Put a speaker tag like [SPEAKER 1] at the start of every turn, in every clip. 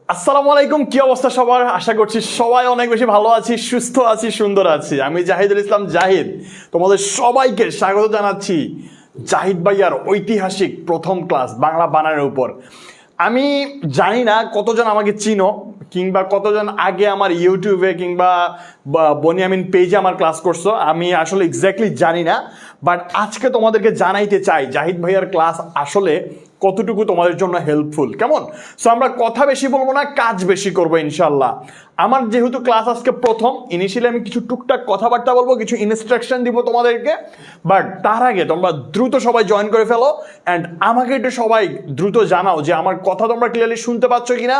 [SPEAKER 1] আসসালামু আলাইকুম, কি অবস্থা সবার? আশা করছি সবাই অনেক বেশি ভালো আছি, সুস্থ আছি, সুন্দর আছি। আমি জাহিদুল ইসলাম জাহিদ, তোমাদের সবাইকে স্বাগত জানাচ্ছি জাহিদ ভাইয়ার ঐতিহাসিক প্রথম ক্লাস বাংলা বানানের উপর। আমি জানি না কতজন আমাকে চিনো কিংবা কতজন আগে আমার ইউটিউবে কিংবা বনিয়ামিন পেজে আমার ক্লাস করছো, আমি আসলে এক্স্যাক্টলি জানি না। বাট আজকে তোমাদেরকে জানাইতে চাই জাহিদ ভাইয়ার ক্লাস আসলে কতটুকু তোমাদের জন্য হেল্পফুল। কেমন? সো আমরা কথা বেশি বলবো না, কাজ বেশি করবো ইনশাল্লাহ। আমার যেহেতু ক্লাস আজকে প্রথম, ইনিশিয়ালি আমি কিছু টুকটাক কথাবার্তা বলবো, কিছু ইনস্ট্রাকশন দিব তোমাদেরকে। বাট তার আগে তোমরা দ্রুত সবাই জয়েন করে ফেলো অ্যান্ড আমাকে একটু সবাই দ্রুত জানাও যে আমার কথা তোমরা ক্লিয়ারলি শুনতে পাচ্ছ কিনা,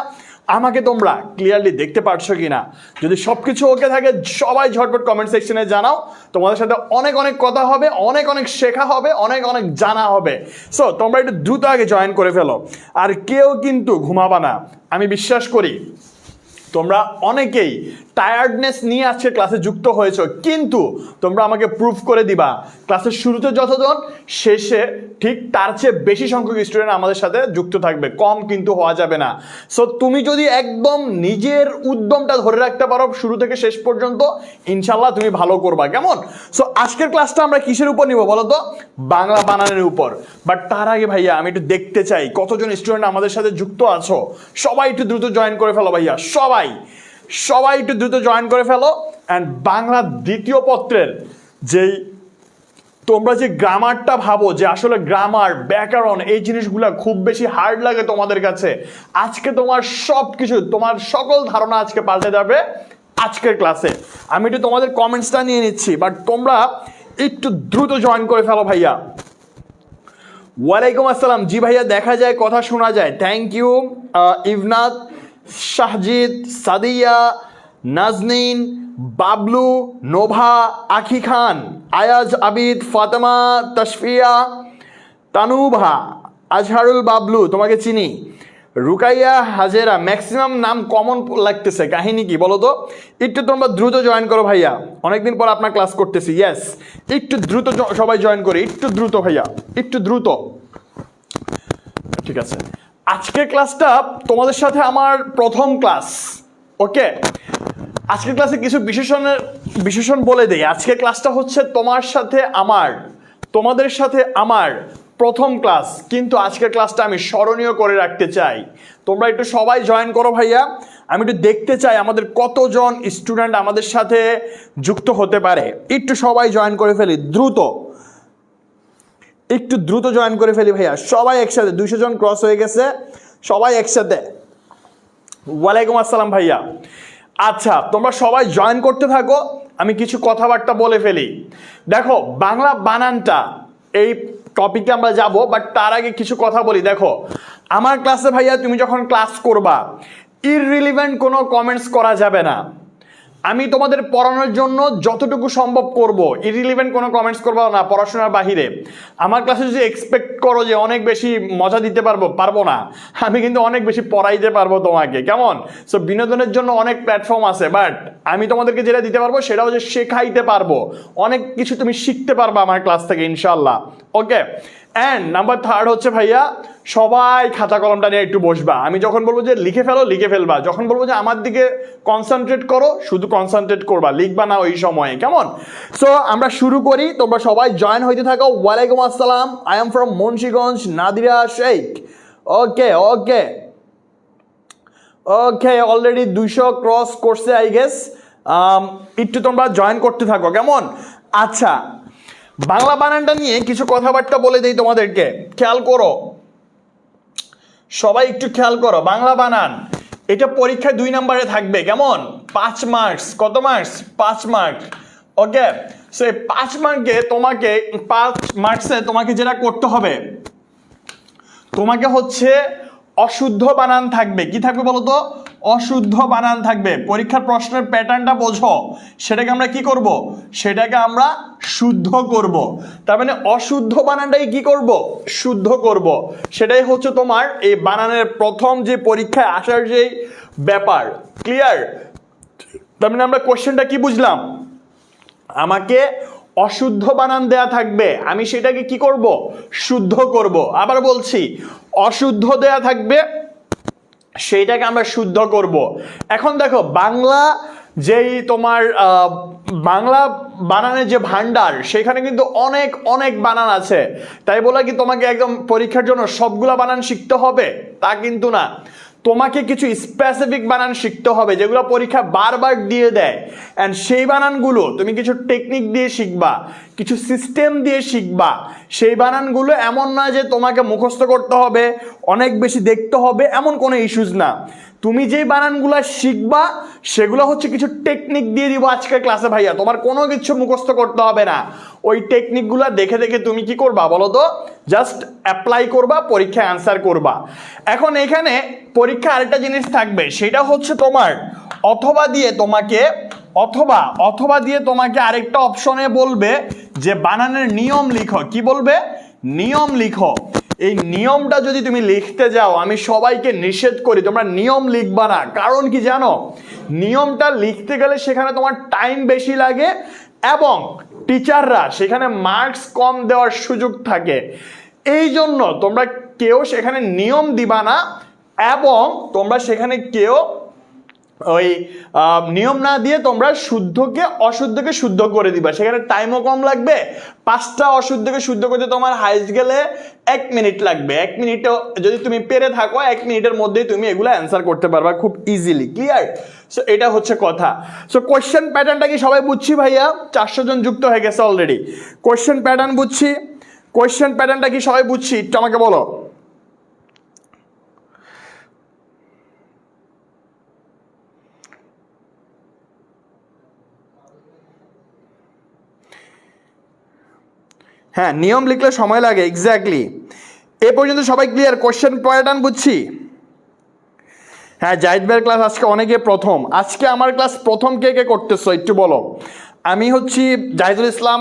[SPEAKER 1] আমাকে তোমরা ক্লিয়ারলি দেখতে পারছো কিনা। যদি সব কিছু ওকে থাকে সবাই ঝটপট কমেন্ট সেকশনে জানাও। তোমাদের সাথে অনেক অনেক কথা হবে, অনেক অনেক শেখা হবে, অনেক অনেক জানা হবে। সো তোমরা একটু দ্রুত আগে জয়েন করে ফেলো। আর কেউ কিন্তু ঘুমাবা না, আমি বিশ্বাস করি তোমরা অনেকেই টায়ার্ডনেস নিয়ে আজকে ক্লাসে যুক্ত হয়েছো, কিন্তু তোমরা আমাকে প্রুফ করে দিবা ক্লাসের শুরুতে যতজন, শেষে ঠিক তার চেয়ে বেশি সংখ্যক স্টুডেন্ট আমাদের সাথে যুক্ত থাকবে, কম কিন্তু হওয়া যাবে না। সো তুমি যদি একদম নিজের উদ্যমটা ধরে রাখতে পারো শুরু থেকে শেষ পর্যন্ত, ইনশাল্লাহ তুমি ভালো করবা। কেমন? সো আজকের ক্লাসটা আমরা কিসের উপর নিব বলো তো? বাংলা বানানের উপর। বাট তার আগে ভাইয়া আমি একটু দেখতে চাই কতজন স্টুডেন্ট আমাদের সাথে যুক্ত আছো। সবাই একটু দ্রুত জয়েন করে ফেলো ভাইয়া, সবাই একটু দ্রুত জয়েন করে ফেলো। অ্যান্ড বাংলা দ্বিতীয় পত্রের যেই তোমরা যে গ্রামারটা ভাবো যে আসলে গ্রামার, ব্যাকরণ, এই জিনিসগুলো খুব বেশি হার্ড লাগে তোমাদের কাছে, আজকে তোমার সব কিছু, তোমার সকল ধারণা আজকে পাল্টে যাবে আজকের ক্লাসে। আমি একটু তোমাদের কমেন্টসটা নিয়ে নিচ্ছি, বাট তোমরা একটু দ্রুত জয়েন করে ফেলো ভাইয়া। ওয়ালাইকুম আসসালাম। জি ভাইয়া, দেখা যায়, কথা শোনা যায়। Thank you. ইভনাথ, শাহজিদ, সাদিয়া, নাজনীন, বাবলু, নোভা, আখি খান, আয়াজ, আবিদ, ফাতেমা, তশফিয়া, তানুভা, আজহারুল, বাবলু তোমাকে চিনি, রুকাইয়া, হাজেরা, ম্যাক্সিমাম নাম কমন লাগতেছে, কাহিনী কি বলো তো? একটু তোমরা দ্রুত জয়েন করো ভাইয়া, অনেকদিন পর আপনার ক্লাস করতেছি। ইয়েস, একটু দ্রুত সবাই জয়েন করে, একটু দ্রুত ভাইয়া, একটু দ্রুত। ঠিক আছে, আজকের ক্লাসটা তোমাদের সাথে আমার প্রথম ক্লাস। ওকে, আজকের ক্লাসে কিছু বিশেষণ বলে দেই। আজকের ক্লাসটা হচ্ছে তোমার সাথে আমার, তোমাদের সাথে আমার প্রথম ক্লাস, কিন্তু আজকের ক্লাসটা আমি স্মরণীয় করে রাখতে চাই। তোমরা একটু সবাই জয়েন করো ভাইয়া, আমি একটু দেখতে চাই আমাদের কতজন স্টুডেন্ট আমাদের সাথে যুক্ত হতে পারে। একটু সবাই জয়েন করে ফেলি দ্রুত, একটু দ্রুত জয়েন করে ফেলি ভাইয়া, সবাই একসাথে। 200 জন ক্রস হয়ে গেছে, সবাই একসাথে। ওয়ালাইকুম আসসালাম ভাইয়া। আচ্ছা, তোমরা সবাই জয়েন করতে থাকো, আমি কিছু কথাবার্তা বলে ফেলি। দেখো, বাংলা বানানটা এই টপিকে আমরা যাব, বাট তার আগে কিছু কথা বলি। দেখো, আমার ক্লাসে ভাইয়া তুমি যখন ক্লাস করবা, ইররিলিভেন্ট কোনো কমেন্টস করা যাবে না। আমি তোমাদের পড়ানোর জন্য যতটুকু সম্ভব করব, ইররিলেভেন্ট কোনো কমেন্টস করবো না পড়াশোনার বাহিরে। আমার ক্লাসে যদি এক্সপেক্ট করো যে অনেক বেশি মজা দিতে পারবো না, আমি কিন্তু অনেক বেশি পড়াইতে পারবো তোমাকে। কেমন? সো বিনোদনের জন্য অনেক প্ল্যাটফর্ম আছে, বাট আমি তোমাদেরকে যেটা দিতে পারবো সেটা হচ্ছে শেখাইতে পারবো, অনেক কিছু তুমি শিখতে পারবা আমার ক্লাস থেকে ইনশাল্লাহ। ওকে, অ্যান্ড নাম্বার 3 হচ্ছে ভাইয়া, সবাই খাতা কলমটা নিয়ে একটু বসবা। আমি যখন বলবো যে লিখে ফেলো, লিখে ফেলবা। যখন বলবো যে আমার দিকে কনসেন্ট্রেট করো, শুধু কনসেন্ট্রেট করবা, লিখবা না ওই সময়ে। কেমন? সো আমরা শুরু করি, তোমরা সবাই জয়েন হইতে থাকো। ওয়ালাইকুম আসসালাম, I am from Munshiganj, Nadira Sheikh. Okay okay okay, already 200 cross করছে আই গেস। একটু তোমরা জয়েন করতে থাকো। কেমন? আচ্ছা, বাংলা বানানটা নিয়ে কিছু কথাবার্তা বলে দিই তোমাদেরকে, খেয়াল করো, সবাই একটু খেয়াল করো। বাংলা বানান এটা পরীক্ষায় 2 নম্বরে থাকবে। কেমন? 5 মার্কস। কত মার্কস? 5 মার্কস। ওকে, সো 5 মার্কে তোমাকে, 5 মার্কসে তোমাকে যেটা করতে হবে, তোমাকে হচ্ছে অশুদ্ধ বানান থাকবে। কি থাকবে বলো তো? অশুদ্ধ বানান থাকবে। পরীক্ষার প্রশ্নের প্যাটার্নটা বোঝো, সেটাকে আমরা কি করব? সেটাকে আমরা শুদ্ধ করব। তার মানে অশুদ্ধ বানানটাই কি করব? শুদ্ধ করব। সেটাই হচ্ছে তোমার এই বানানের প্রথম যে পরীক্ষায় আসার যে ব্যাপার। ক্লিয়ার? তার মানে আমরা কোশ্চেনটা কি বুঝলাম? আমাকে অশুদ্ধ বানান দেয়া থাকবে, আমি সেটাকে কি করব? শুদ্ধ করব। আবার বলছি, অশুদ্ধ দেয়া থাকবে, সেইটাকে আমরা শুদ্ধ করব। এখন দেখো, বাংলা যেই তোমার বাংলা বানানের যে ভান্ডার, সেখানে কিন্তু অনেক অনেক বানান আছে। তাই বলে কি তোমাকে একদম পরীক্ষার জন্য সবগুলা বানান শিখতে হবে? তা কিন্তু না। তোমাকে কিছু স্পেসিফিক বানান শিখতে হবে, যেগুলো পরীক্ষা বারবার দিয়ে দেয়। অ্যান্ড সেই বানানগুলো তুমি কিছু টেকনিক দিয়ে শিখবা, কিছু সিস্টেম দিয়ে শিখবা। সেই বানানগুলো এমন না যে তোমাকে মুখস্থ করতে হবে, অনেক বেশি দেখতে হবে, এমন কোনো ইস্যুস না। তুমি যেই বানানগুলো শিখবা সেগুলো হচ্ছে কিছু টেকনিক দিয়ে দিব আজকের ক্লাসে ভাইয়া। তোমার কোনো কিছু মুখস্থ করতে হবে না। ওই টেকনিকগুলো দেখে দেখে তুমি কি করবা বলো তো? জাস্ট অ্যাপ্লাই করবা, পরীক্ষায় অ্যান্সার করবা। এখন এখানে পরীক্ষা আরেকটা জিনিস থাকবে, সেটা হচ্ছে তোমার অথবা দিয়ে তোমাকে আরেকটা অপশনে বলবে যে বানানের নিয়ম লিখো। কি বলবে? নিয়ম লিখো। এই নিয়মটা যদি তুমি লিখতে যাও, আমি সবাইকে নিষেধ করি তোমরা নিয়ম লিখবা না। কারণ কি জানো? নিয়মটা লিখতে গেলে সেখানে তোমার টাইম বেশি লাগে এবং টিচাররা সেখানে মার্কস কম দেওয়ার সুযোগ থাকে। এই জন্য তোমরা কেউ সেখানে নিয়ম দিবা না এবং তোমরা সেখানে কেউ ওই নিয়ম না দিয়ে তোমরা শুদ্ধকে অশুদ্ধকে শুদ্ধ করে দিবা। সেখানে টাইমও কম লাগবে। 5টা অশুদ্ধকে শুদ্ধ করতে তোমার হাইস্ট গেলে 1 মিনিট লাগবে। 1 মিনিটও যদি তুমি পেরে থাকো, 1 মিনিটের মধ্যেই তুমি এগুলো অ্যান্সার করতে পারবা খুব ইজিলি। ক্লিয়ার? সো এটা হচ্ছে কথা। সো কোয়েশ্চেন প্যাটার্নটা কি সবাই বুঝছি ভাইয়া? 400 জন যুক্ত হয়ে গেছে অলরেডি। কোয়েশ্চেন প্যাটার্ন বুঝছি? কোয়েশ্চেন প্যাটার্নটা কি সবাই বুঝছি? একটু আমাকে বলো। হ্যাঁ, নিয়ম লিখলে সময় লাগে। এক্স্যাক্টলি। এ পর্যন্ত সবাই ক্লিয়ার? কোশ্চেন প্যাটার্ন বুঝছি? হ্যাঁ, জাহিদ ভাইয়ের ক্লাস আজকে অনেকে প্রথম। আজকে আমার ক্লাস প্রথম কে কে করতেছো একটু বলো। আমি হচ্ছি জাহিদুল ইসলাম।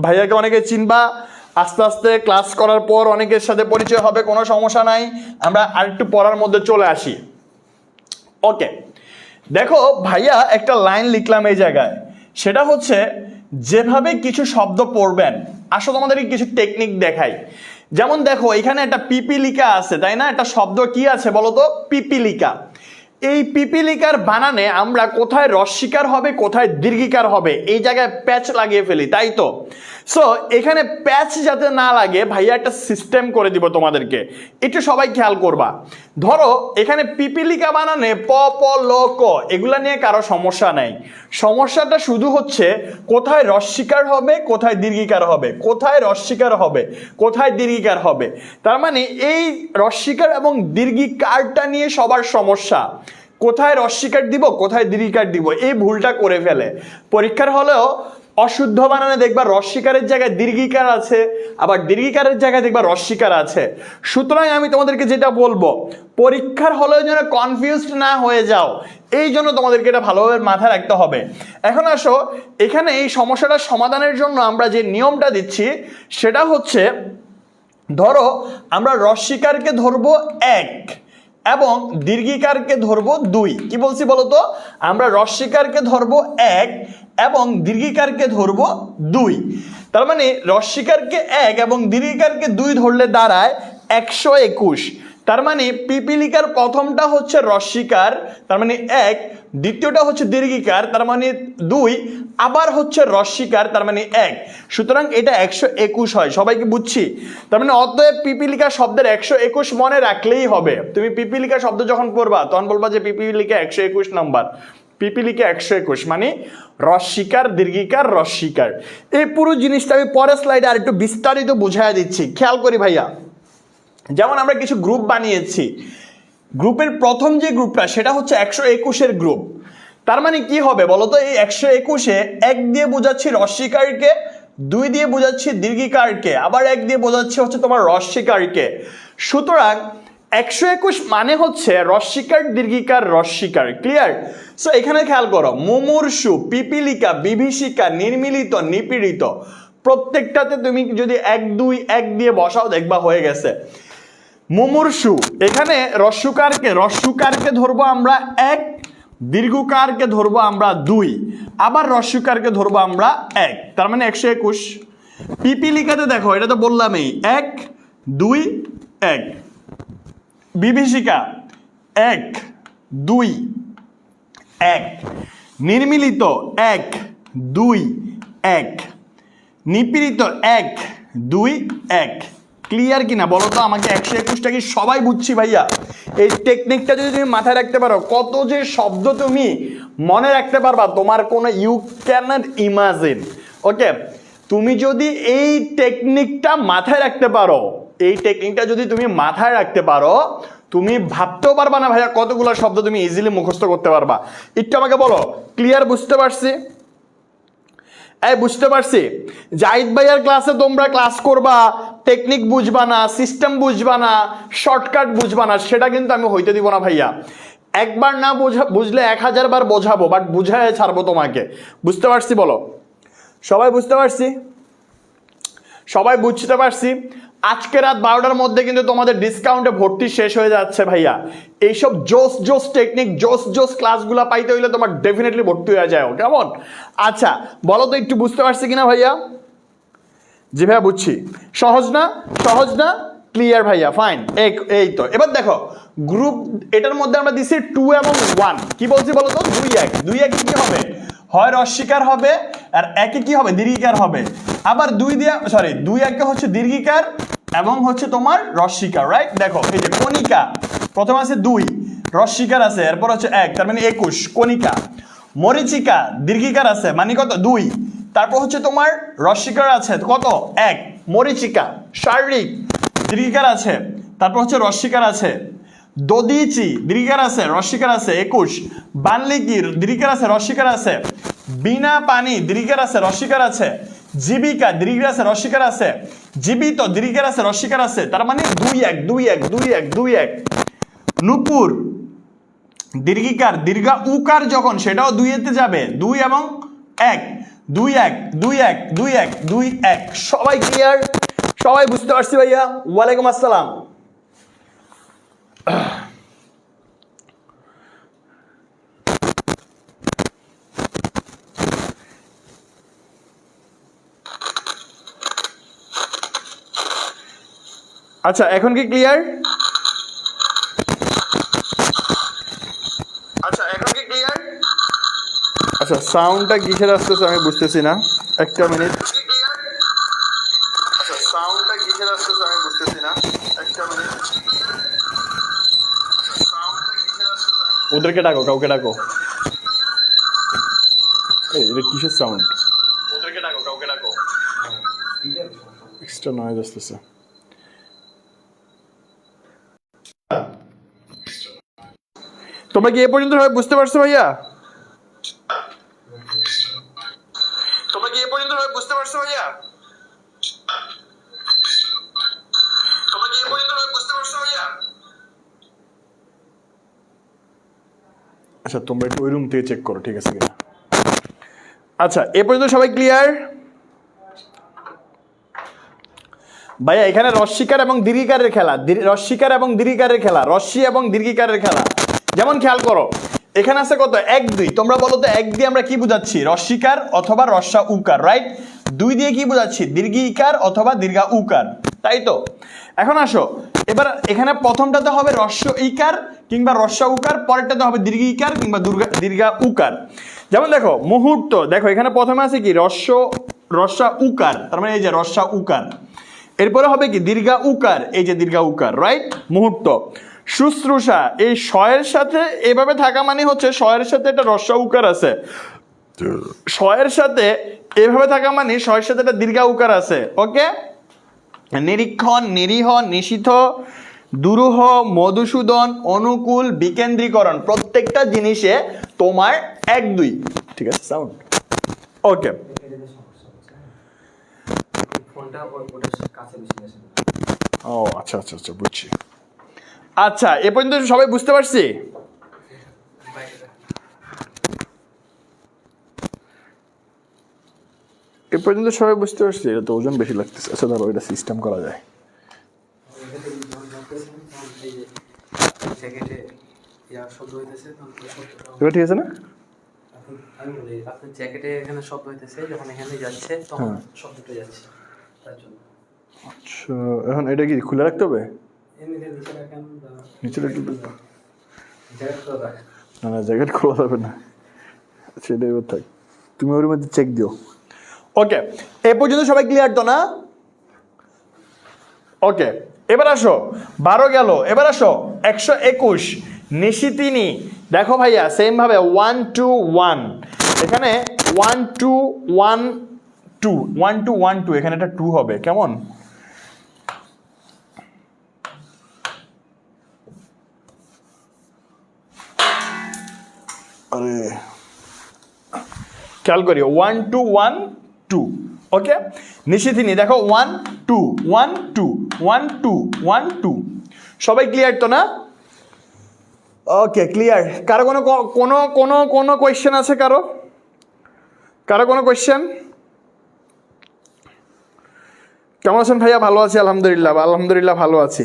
[SPEAKER 1] ভাইয়াকে অনেকে চিনবা। আস্তে আস্তে ক্লাস করার পর অনেকের সাথে পরিচয় হবে, কোনো সমস্যা নাই। আমরা আরেকটু পড়ার মধ্যে চলে আসি। ওকে, দেখো ভাইয়া একটা লাইন লিখলাম এই জায়গায়। সেটা হচ্ছে যেভাবে কিছু শব্দ পড়বেন, আসলে তোমাদেরকে কিছু টেকনিক দেখাই। যেমন দেখো, এখানে একটা পিপিলিকা আছে, তাই না? একটা শব্দ কি আছে বলো তো? পিপিলিকা। এই পিপিলিকার বানানে আমরা কোথায় রস্বীকার হবে, কোথায় দীর্ঘিকার হবে, এই জায়গায় প্যাচ লাগিয়ে ফেলি, তাই তো? সো এখানে প্যাচ যাতে না লাগে ভাইয়া একটা সিস্টেম করে দিব তোমাদেরকে, একটু সবাই খেয়াল করবা। ধরো এখানে পিপিলিকা বানানে প প ল ক এগুলা নিয়ে কারো সমস্যা নাই। সমস্যাটা শুধু হচ্ছে কোথায় রস্বীকার হবে, কোথায় দীর্ঘিকার হবে, কোথায় রস্বীকার হবে, কোথায় দীর্ঘিকার হবে। তার মানে এই রস্বীকার এবং দীর্ঘিকারটা নিয়ে সবার সমস্যা। কোথায় রস্বীকার দিব, কোথায় দীর্ঘিকার দিব, এই ভুলটা করে ফেলে। পরীক্ষার হলেও অশুদ্ধ বানানে দেখবা রস্বীকারের জায়গায় দীর্ঘিকার আছে, আবার দীর্ঘিকারের জায়গায় দেখবা রস্বীকার আছে। সুতরাং আমি তোমাদেরকে যেটা বলবো, পরীক্ষার হলেও যেন কনফিউজড না হয়ে যাও, এই জন্য তোমাদেরকে এটা ভালোভাবে মাথায় রাখতে হবে। এখন আসো, এখানে এই সমস্যাটার সমাধানের জন্য আমরা যে নিয়মটা দিচ্ছি সেটা হচ্ছে, ধরো আমরা রস্বীকারকে ধরবো 1 এবং দীর্ঘিকারকে ধরবো 2। কি বলছি বলো তো? আমরা রস্বীকারকে ধরবো 1 এবং দীর্ঘিকারকে ধরবো 2। তার মানে রস্বীকারকে 1 এবং দীর্ঘিকারকে 2 ধরলে দাঁড়ায় 121। তার মানে পিপিলিকার প্রথমটা হচ্ছে রস্বীকার, তার মানে 1, দ্বিতীয়টা হচ্ছে দীর্ঘিকার, তার মানে 2, আবার হচ্ছে রস্বীকার, তার মানে 1। সুতরাং এটা 121 হয়। সবাইকে বুঝছি? তার মানে অতএব পিপিলিকা শব্দের 121 মনে রাখলেই হবে। তুমি পিপিলিকা শব্দ যখন পড়বা তখন বলবা যে পিপিলিকা 121 নাম্বার। পিপিলিকা 121 মানে রস্বীকার, দীর্ঘিকার, রস্বীকার। এই পুরো জিনিসটা আমি পরের স্লাইডে আর একটু বিস্তারিত বুঝাইয়া দিচ্ছি। খেয়াল করি ভাইয়া, যেমন আমরা কিছু গ্রুপ বানিয়েছি। গ্রুপের প্রথম যে গ্রুপটা সেটা হচ্ছে 121-এর গ্রুপ। তার মানে কি হবে বলতো? এই 121-এ 1 দিয়ে বোঝাচ্ছি রস্বীকারকে, 2 দিয়ে বোঝাচ্ছি দীর্ঘিকারকে, আবার 1 দিয়ে বোঝাচ্ছি হচ্ছে তোমার রস্বীকারকে। সুতরাং 121 মানে হচ্ছে রস্বীকার, দীর্ঘিকার, রস্বীকার। ক্লিয়ার? সো এখানে খেয়াল করো, মুমূর্ষু, পিপিলিকা, বিভীষিকা, নির্মিলিত, নিপীড়িত, প্রত্যেকটাতে তুমি যদি 1 2 1 দিয়ে বসাও দেখবা হয়ে গেছে। মুমূর্ষু, এখানে রস্যকারকে ধরবো আমরা 1, দীর্ঘকারকে ধরবো আমরা 2, আবার হ্রস্বকারকে ধরবো আমরা 1, তার মানে 121। পিপিলিকাতে দেখো, এটা তো বললামই, 1 2 1। বিভীষিকা 1 2 1। নির্মিলিত 1 2 1। নিপীড়িত 1 2 1। ক্লিয়ার কিনা বলো তো আমাকে? 121টা কি সবাই বুঝছি ভাইয়া? এই টেকনিকটা যদি তুমি মাথায় রাখতে পারো, কত যে শব্দ তুমি মনে রাখতে পারবা, তোমার কোনো ইউ ক্যান নট ইমাজিন। ওকে, তুমি যদি এই টেকনিকটা মাথায় রাখতে পারো, এই টেকনিকটা যদি তুমি মাথায় রাখতে পারো, তুমি ভাবতেও পারবা না ভাইয়া কতগুলো শব্দ তুমি ইজিলি মুখস্থ করতে পারবা। একটু আমাকে বলো, ক্লিয়ার? বুঝতে পারছি? এই বুঝতে পারছি। জাহিদ ভাইয়ার ক্লাসে তোমরা ক্লাস করবা, টেকনিক বুঝবা না, সিস্টেম বুঝবা না, শর্টকাট বুঝবা না, সেটা কিন্তু আমি হইতে দিব না ভাইয়া। একবার না বুঝলে 1000 বার বোঝাবো, বাট বুঝায় ছাড়বো তোমাকে। বুঝতে পারছি? বলো সবাই বুঝতে পারছি? সবাই বুঝতে পারছি? আজকে রাত 12টার মধ্যে কিন্তু তোমাদের ডিসকাউন্টে ভর্তি শেষ হয়ে যাচ্ছে ভাইয়া। এইসব জোস জোস টেকনিক, জোস জোস ক্লাসগুলো পাইতে হইলে তোমার ডেফিনেটলি ভর্তি হয়ে যায়, কেমন? আচ্ছা বলো তো একটু বুঝতে পারছি কিনা ভাইয়া? জি ভাইয়া বুঝছি। সহজ না? সহজ না? ক্লিয়ার ভাইয়া, ফাইন। এই তো এবার দেখো, গ্রুপ এটার মধ্যে আমরা দিছি 2 এবং 1। কি বলছি বলো তো? 2 1। 2 1 কি হবে? হয় হ্রস্বীকার হবে, আর 1 কি হবে? দীর্ঘিকার হবে। আবার 2 1 হচ্ছে দীর্ঘিকার এবং হচ্ছে তোমার হ্রস্বীকার, রাইট? দেখো এই যে কণিকা, প্রথম আছে 2, হ্রস্বীকার আছে, এরপর হচ্ছে 1, তার মানে 21 কণিকা। মরীচিকা দীর্ঘিকার আছে, মানে কত? 2, তারপর হচ্ছে তোমার হ্রস্বীকার আছে কত? 1, মরীচিকা। শারীরিক দীর্ঘিকার আছে, তারপর হচ্ছে হ্রস্বীকার আছে। দদিচি দীর্ঘিকার আছে, হ্রস্বীকার আছে 21। বানলিকি দীর্ঘিকার আছে, হ্রস্বীকার আছে। বিনা পানি দীর্ঘিকার আছে, হ্রস্বীকার আছে। জীবিকা দীর্ঘিকার আছে, হ্রস্বীকার আছে। জীবিত দীর্ঘিকার আছে, হ্রস্বীকার আছে, তার মানে 2 1 2 1 2 1 2 1। নূপুর দীর্ঘিকার, দীর্ঘা উকার যখন, সেটাও 2 এতে যাবে, 2 এবং 1 2 1 2 1 2 1 2 1। সবাই ক্লিয়ার? সবাই বুঝতে পারছি ভাইয়া? ওয়ালাইকুম আসসালাম। আচ্ছা এখন কি ক্লিয়ার? আচ্ছা সাউন্ডটা কিসের আসতেছে আমি বুঝতেছি না, একটা মিনিট। আচ্ছা সাউন্ডটা কিসের আসতেছে আমি বুঝতেছি না, একটা মিনিট। ওদেরকে ডাকো, কাউকে ডাকো। এই এটা কিসের সাউন্ড? ওদেরকে ডাকো, কাউকে ডাকো। এক্সট্রা নয়েজ আসতেছে। তোমরা কি এ পর্যন্ত সবাই বুঝতে পারছো ভাইয়া? তোমরা কি এ পর্যন্ত সবাই বুঝতে পারছো ভাইয়া? তোমরা কি এ পর্যন্ত সবাই বুঝতে পারছো ভাইয়া? আচ্ছা তোমরা একটু ওই রুম থেকে চেক করো ঠিক আছে কিনা। আচ্ছা এ পর্যন্ত সবাই ক্লিয়ার? ভাইয়া এখানে হ্রস্বীকার এবং দীর্ঘিকারের খেলা, হ্রস্বীকার এবং দীর্ঘিকারের খেলা, হ্রস্বী এবং দীর্ঘিকারের খেলা। যেমন খেয়াল করো এখানে আছে কত? 1 2। তোমরা বলো তো 1 দিয়ে আমরা কি বুঝাচ্ছি? হ্রস্বীকার অথবা হ্রস্ব উকার, রাইট? 2 দিয়ে কি বুঝাচ্ছি? দীর্ঘিকার অথবা দীর্ঘা উকার, তাই তো? এখন আসো এবার এখানে প্রথমটাতে হবে হ্রস্ব ইকার কিংবা হ্রস্ব উকার, পরেরটাতে হবে দীর্ঘিকার কিংবা দীর্ঘা উকার। যেমন দেখো মুহূর্ত, দেখো এখানে প্রথমে আছে কি? হ্রস্ব উকার, তার মানে এই যে হ্রস্ব উকার। এরপরে হবে কি? দীর্ঘা উকার, এই যে দীর্ঘা উকার, রাইট? মুহূর্ত। শুশ্রূষা, এই শয়ের সাথে এভাবে থাকা মানে হচ্ছে শয়ের সাথে একটা হ্রস্ব উকার আছে, শয়ের সাথে এভাবে থাকা মানে শয়ের সাথে একটা দীর্ঘা উকার আছে। ওকে। নিরীক্ষণ, নিরীহ, নিশীথ, দুরূহ, মধুসূদন, অনুকূল, বিকেন্দ্রীকরণ, প্রত্যেকটা জিনিসে তোমার 1 2। ঠিক আছে সাউন্ড ওকে। ও আচ্ছা আচ্ছা আচ্ছা বুঝছি। আচ্ছা এ পর্যন্ত সবাই বুঝতে পারছি? এ পর্যন্ত সবাই বুঝতে পারছি? এটা তো ওজন বেশি লাগতেছে। আচ্ছা ধরো এটা সিস্টেম করা যায়।
[SPEAKER 2] শব্দ হইতেছে তখন শব্দটা
[SPEAKER 1] এবার ঠিক আছে না?
[SPEAKER 2] আমি বলি আপনার জ্যাকেটে এখানে শব্দ হইতেছে, যখন এখানে যাচ্ছে তখন শব্দটা যাচ্ছে, তার জন্য।
[SPEAKER 1] আচ্ছা, এখন এটা কি খুলে রাখতে হবে?
[SPEAKER 2] এমনিতে নিচে রাখেন বা
[SPEAKER 1] নিচে রাখতে হবে?
[SPEAKER 2] জ্যাকেট তো রাখেন।
[SPEAKER 1] না না, জ্যাকেট খোলা যাবে না। আচ্ছা, এটা এবার থাক, তুমি ওর মধ্যে চেক দিও। ওকে, এ পর্যন্ত সবাই ক্লিয়ার তো না? ওকে, এবার আসো 12 গেল, এবার আসো 121 নিশিতিনি। দেখো ভাইয়া সেম ভাবে 1 2 1, এখানে 1 2 1 2 1 2 1 2, এখানে একটা 2 হবে, কেমন? আরে খেয়াল করি 1 2 1 2, ওকে। নিশিথিনি দেখো 1 2 1 2 1 2 1 2, সবাই ক্লিয়ার তো না? ওকে, ক্লিয়ার। কারো কোনো কোনো কোনো কোনো কোয়েশ্চেন আছে? কারো কারো কোনো কোয়েশ্চেন? কেমন আছেন ভাইয়া? ভালো আছি আলহামদুলিল্লাহ, আলহামদুলিল্লাহ ভালো আছি।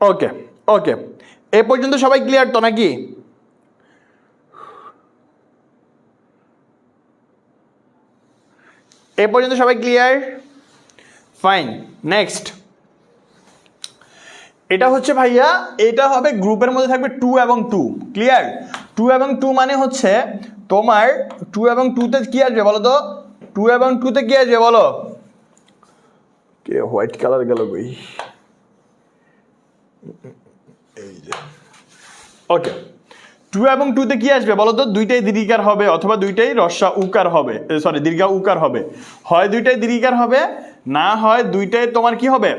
[SPEAKER 1] ওকে ওকে, এ পর্যন্ত সবাই ক্লিয়ার তো নাকি? এ পর্যন্ত সবাই ক্লিয়ার? Fine, next. এটা হচ্ছে ভাইয়া, এটা হবে গ্রুপের মধ্যে থাকবে 2 এবং 2, ক্লিয়ার? 2 এবং 2 মানে হচ্ছে তোমার 2 এবং 2 তে কি আসবে বলো তো? 2 এবং 2 তে কি আসবে বলো? কে হোয়াইট কালার গেল কই? এই যে, ওকে। 2 এবং 2 তে কি আসবে বলো তো? দুইটাই দীর্ঘিকার হবে অথবা দুইটাই রস্যা উকার হবে, সরি দীর্ঘা উকার হবে। হয় দুইটাই দীর্ঘিকার হবে, না হয় দুইটাই তোমার কি হবে?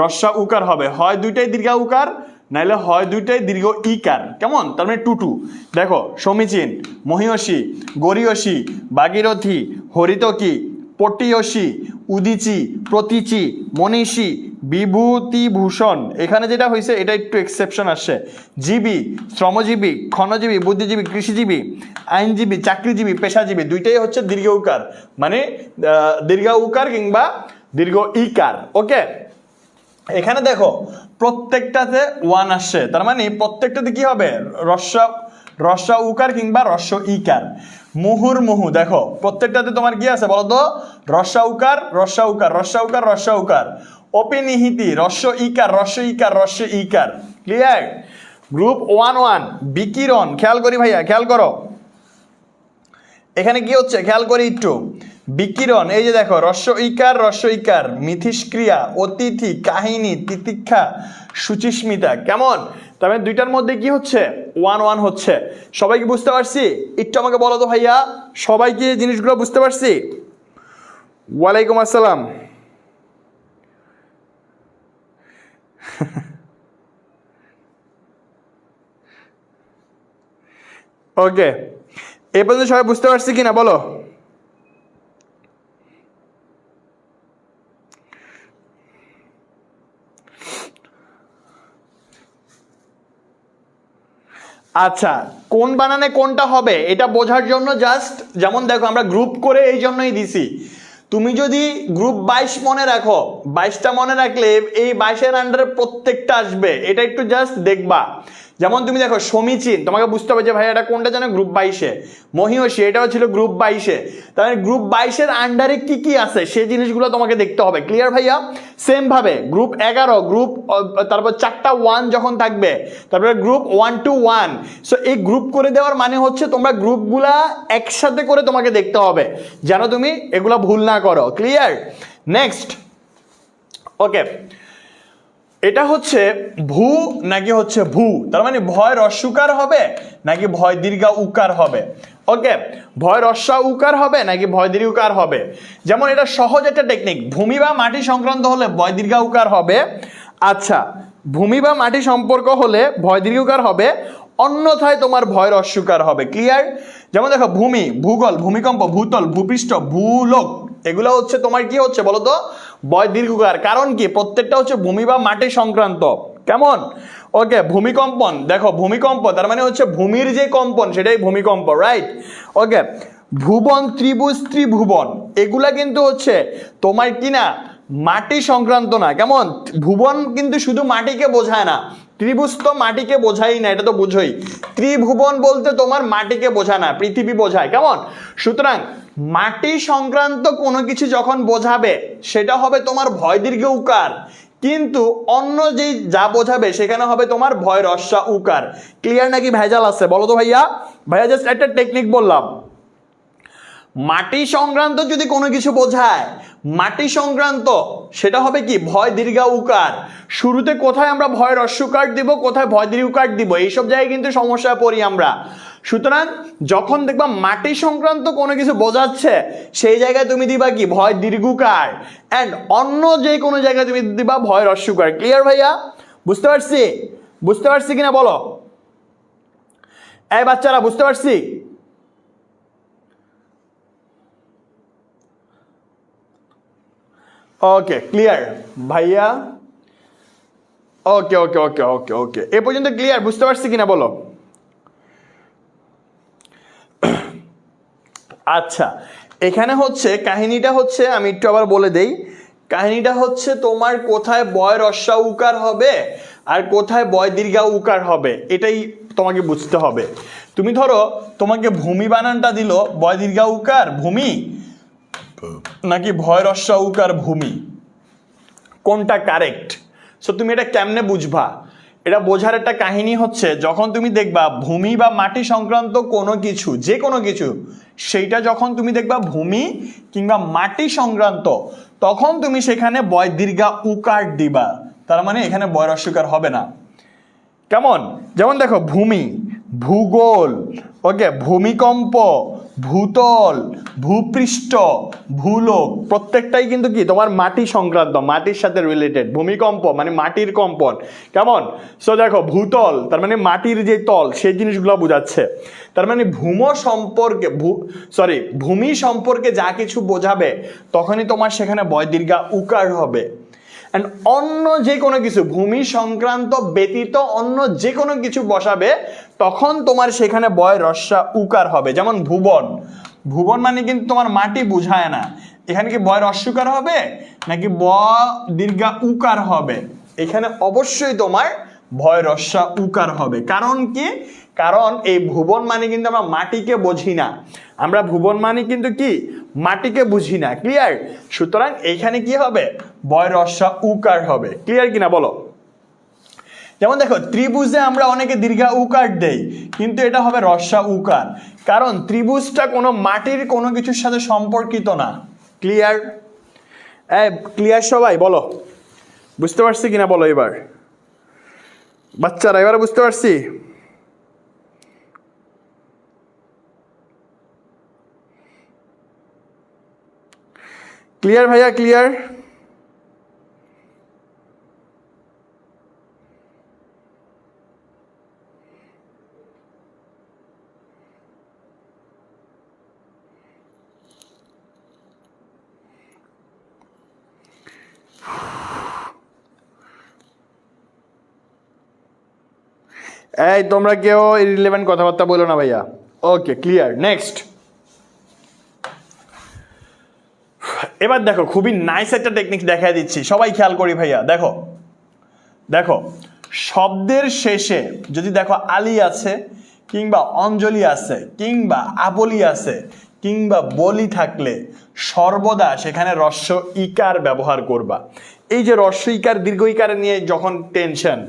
[SPEAKER 1] রস্যা উকার হবে। হয় দুইটাই দীর্ঘা উকার, নাইলে হয় দুইটাই দীর্ঘ ইকার, কেমন? তার মানে 2 2। দেখো সমীচীন, মহিয়সী, গরিয়সী, ভাগীরথী, হরিতকী, পট্টিয়সী, উদিচি, প্রতীচি, মনীষী, বিভূতিভূষণ। এখানে যেটা হয়েছে এটা একটু এক্সেপশন আসছে। জীবী, শ্রমজীবী, ক্ষণজীবী, বুদ্ধিজীবী, কৃষিজীবী, আইনজীবী, চাকরিজীবী, পেশাজীবী, দুইটাই হচ্ছে দীর্ঘ উকার, মানে দীর্ঘ উকার কিংবা দীর্ঘ ইকার, ওকে। এখানে দেখো প্রত্যেকটাতে 1 আসছে, তার মানে প্রত্যেকটাতে কি হবে? রস্যা উকার কিংবা রস্য ইকার। মুহুর্মুহু দেখো প্রত্যেকটাতে তোমার কি আছে বলো তো? রস্যা উকার রস্যা উকার রস্যা উকার রস্যা উকার। অপিনিহিতি রস্য ইকার রস্য ইকার রস্য ইকার, ক্লিয়ার? গ্রুপ 1 1 বিকিরণ, খেয়াল করি ভাইয়া, খেয়াল করো এখানে কি হচ্ছে, খেয়াল করি একটু। বিকিরণ, এই যে দেখো রস্য ইকার, মিথিষ্ক্রিয়া, অতিথি, কাহিনী, তিতিক্ষা, সুচিস্মিতা, কেমন? তার মানে দুইটার মধ্যে কি হচ্ছে? 1 1 হচ্ছে। সবাই কি বুঝতে পারছি? একটু আমাকে বলো তো ভাইয়া, সবাই কি জিনিসগুলো বুঝতে পারছি? ওয়ালাইকুম আসসালাম। ওকে, এ পর্যন্ত সবাই বুঝতে পারছি কিনা বলো? আচ্ছা, কোন বানানে কোনটা হবে এটা বোঝার জন্য জাস্ট, যেমন দেখো আমরা গ্রুপ করে এই জন্যই দিছি। তুমি যদি গ্রুপ 22 মনে রাখো, 22টা মনে রাখলে এই 22-এর আন্ডারে প্রত্যেকটা আসবে, এটা একটু জাস্ট দেখবা। যেমন তুমি দেখো সমীচীন, তোমাকে বুঝতে হবে যে ভাই এটা কোনটা জানো? গ্রুপ 22-এ। মহিয়সী, এটাও ছিল গ্রুপ 22-এ। তাহলে গ্রুপ 22-এর আন্ডারে কি কি আছে সেই জিনিসগুলো তোমাকে দেখতে হবে, ক্লিয়ার ভাইয়া? সেম ভাবে গ্রুপ 11 গ্রুপ, তারপর 4টা 1 যখন থাকবে, তারপরে গ্রুপ 1 to 1। সো এই গ্রুপ করে দেওয়ার মানে হচ্ছে তোমরা গ্রুপগুলা একসাথে করে তোমাকে দেখতে হবে, যেন তুমি এগুলা ভুল না করো, ক্লিয়ার? নেক্সট, ওকে। এটা হচ্ছে ভূ নাকি হচ্ছে ভূ, তার মানে ভয় রস্যুকার হবে নাকি ভয় দীর্ঘা উকার হবে, ওকে। ভয় রস্যা উকার হবে নাকি ভয় দীর্ঘ উকার হবে। যেমন এটা সহজ একটা টেকনিক, ভূমি বা মাটি সংক্রান্ত হলে ভয় দীর্ঘা উকার হবে। আচ্ছা, ভূমি বা মাটি সম্পর্ক হলে ভয় দীর্ঘ উকার হবে, অন্যথায় তোমার ভয় রস্যুকার হবে, ক্লিয়ার? যেমন দেখো ভূমি, ভূগোল, ভূমিকম্প, ভূতল, ভূপৃষ্ঠ, ভূলোক, এগুলো হচ্ছে তোমার কি হচ্ছে বলো তো? ভয় দীর্ঘকার। কারণ কি? প্রত্যেকটা হচ্ছে ভূমি বা মাটি সংক্রান্ত, কেমন? ওকে। ভূমিকম্পন, দেখো ভূমিকম্প তার মানে হচ্ছে ভূমির যে কম্পন সেটাই ভূমিকম্প, রাইট? ওকে। ভুবন, ত্রিভুজ, ত্রিভুবন, এগুলা কিন্তু হচ্ছে তোমার কি না মাটি সংক্রান্ত না। কেমন? ভুবন কিন্তু শুধু মাটিকে বোঝায় না, ত্রিভুজ তো মাটিকে বোঝাই না, এটা তো বুঝোই। ত্রিভুবন বলতে তোমার মাটিকে বোঝায় না, পৃথিবী বোঝায়। কেমন? সুতরাং মাটি সংক্রান্ত কোনো কিছু যখন বোঝাবে সেটা হবে তোমার ভয় দীর্ঘ উকার, কিন্তু অন্য যেই যা বোঝাবে সেখানে হবে তোমার ভয় রস্যা উকার। ক্লিয়ার নাকি ভেজাল আছে বলো তো ভাইয়া? ভাইয়া জাস্ট একটা টেকনিক বললাম। মাটি সংক্রান্ত যদি কোনো কিছু বোঝায়, মাটি সংক্রান্ত সেটা হবে কি ভয় দীর্ঘা উকার। শুরুতে কোথায় আমরা ভয় রস্যকার দিব, কোথায় ভয় দীর্ঘকার দিব, এইসব জায়গায় কিন্তু সমস্যায় পড়ি আমরা। সুতরাং যখন দেখবা মাটি সংক্রান্ত কোনো কিছু বোঝাচ্ছে সেই জায়গায় তুমি দিবা কি ভয় দীর্ঘকার, অ্যান্ড অন্য যে কোনো জায়গায় তুমি দিবা ভয় রস্যকার। ক্লিয়ার ভাইয়া? বুঝতে পারছি? বুঝতে পারছি কিনা বলো? এই বাচ্চারা বুঝতে পারছি? ওকে ক্লিয়ার ভাইয়া? ওকে ওকে ওকে ওকে ওকে, এ পর্যন্ত ক্লিয়ার? বুঝতে পারছি কিনা বলো? আচ্ছা, এখানে হচ্ছে কাহিনীটা হচ্ছে, আমি একটু আবার বলে দেই। কাহিনীটা হচ্ছে তোমার কোথায় বয় রস্যা উকার হবে আর কোথায় বয় দীর্ঘা উকার হবে, এটাই তোমাকে বুঝতে হবে। তুমি ধরো তোমাকে ভূমি বানানটা দিল বয় দীর্ঘা উকার ভূমি, নাকি ভয় রস্যা উকার ভূমি, কোনটা কারেক্ট? সো তুমি এটা কেমনে বুঝবা? এটা বোঝার একটা কাহিনী হচ্ছে, যখন তুমি দেখবা ভূমি বা মাটি সংক্রান্ত কোনো কিছু, যে কোনো কিছু, সেইটা যখন তুমি দেখবা ভূমি কিংবা মাটি সংক্রান্ত, তখন তুমি সেখানে বয় দীর্ঘা উকার দিবা, তার মানে এখানে বয় রস্যকার হবে না। কেমন? যেমন দেখো ভূমি, ভূগোল, ওকে, ভূমিকম্প, ভূতল, ভূপৃষ্ঠ, ভূলোক, প্রত্যেকটাই কিন্তু কি তোমার মাটি সংক্রান্ত, মাটির সাথে রিলেটেড। ভূমিকম্প মানে মাটির কম্পন। কেমন? সো দেখো ভূতল তার মানে মাটির যে তল সেই জিনিসগুলো বোঝাচ্ছে। তার মানে ভূমি সম্পর্কে যা কিছু বোঝাবে তখনই তোমার সেখানে বয় দীর্ঘা উকার হবে। অ্যান্ড অন্য যে কোনো কিছু, ভূমি সংক্রান্ত ব্যতীত অন্য যে কোনো কিছু বসাবে তখন তোমার সেখানে বয় রস্যা উকার হবে। যেমন ভুবন, ভুবন মানে কিন্তু তোমার মাটি বুঝায় না, এখানে কি বয় রস্যকার হবে নাকি ব দীর্ঘা উকার হবে? এখানে অবশ্যই তোমার ভয় রস্যা উকার হবে। কারণ কি? কারণ এই ভুবন মানে কিন্তু আমরা মাটিকে বুঝি না, আমরা ভুবন মানে কিন্তু কি মাটিকে বুঝি না। ক্লিয়ার? সুতরাং এইখানে কি হবে? বয় রস্যা উকার হবে। ক্লিয়ার কিনা বলো? যেমন দেখো ত্রিভুজে আমরা অনেকে দীর্ঘা উকার দেই, কিন্তু এটা হবে রস্যা উকার, কারণ ত্রিভুজটা কোনো মাটির কোনো কিছুর সাথে সম্পর্কিত না। ক্লিয়ার? ক্লিয়ার সবাই বলো? বুঝতে পারছি কিনা বলো এবার বাচ্চারা? এবার বুঝতে পারছি? ক্লিয়ার ভাইয়া? ক্লিয়ার? এই তোমরা কেউ ইররিলেভেন্ট কথাবার্তা বলো না ভাইয়া। Okay clear. নেক্সট, এবার দেখো খুবই নাইস একটা টেকনিক দেখাই দিচ্ছি, সবাই খেয়াল করি ভাইয়া। দেখো দেখো শব্দের শেষে যদি দেখো আলী আছে কিংবা অঞ্জলি আছে কিংবা আবলি আছে কিংবা বলি থাকলে সর্বদা সেখানে রস্য ইকার ব্যবহার করবা। এই যে রস্য ইকার দীর্ঘ ইকার নিয়ে যখন টেনশন,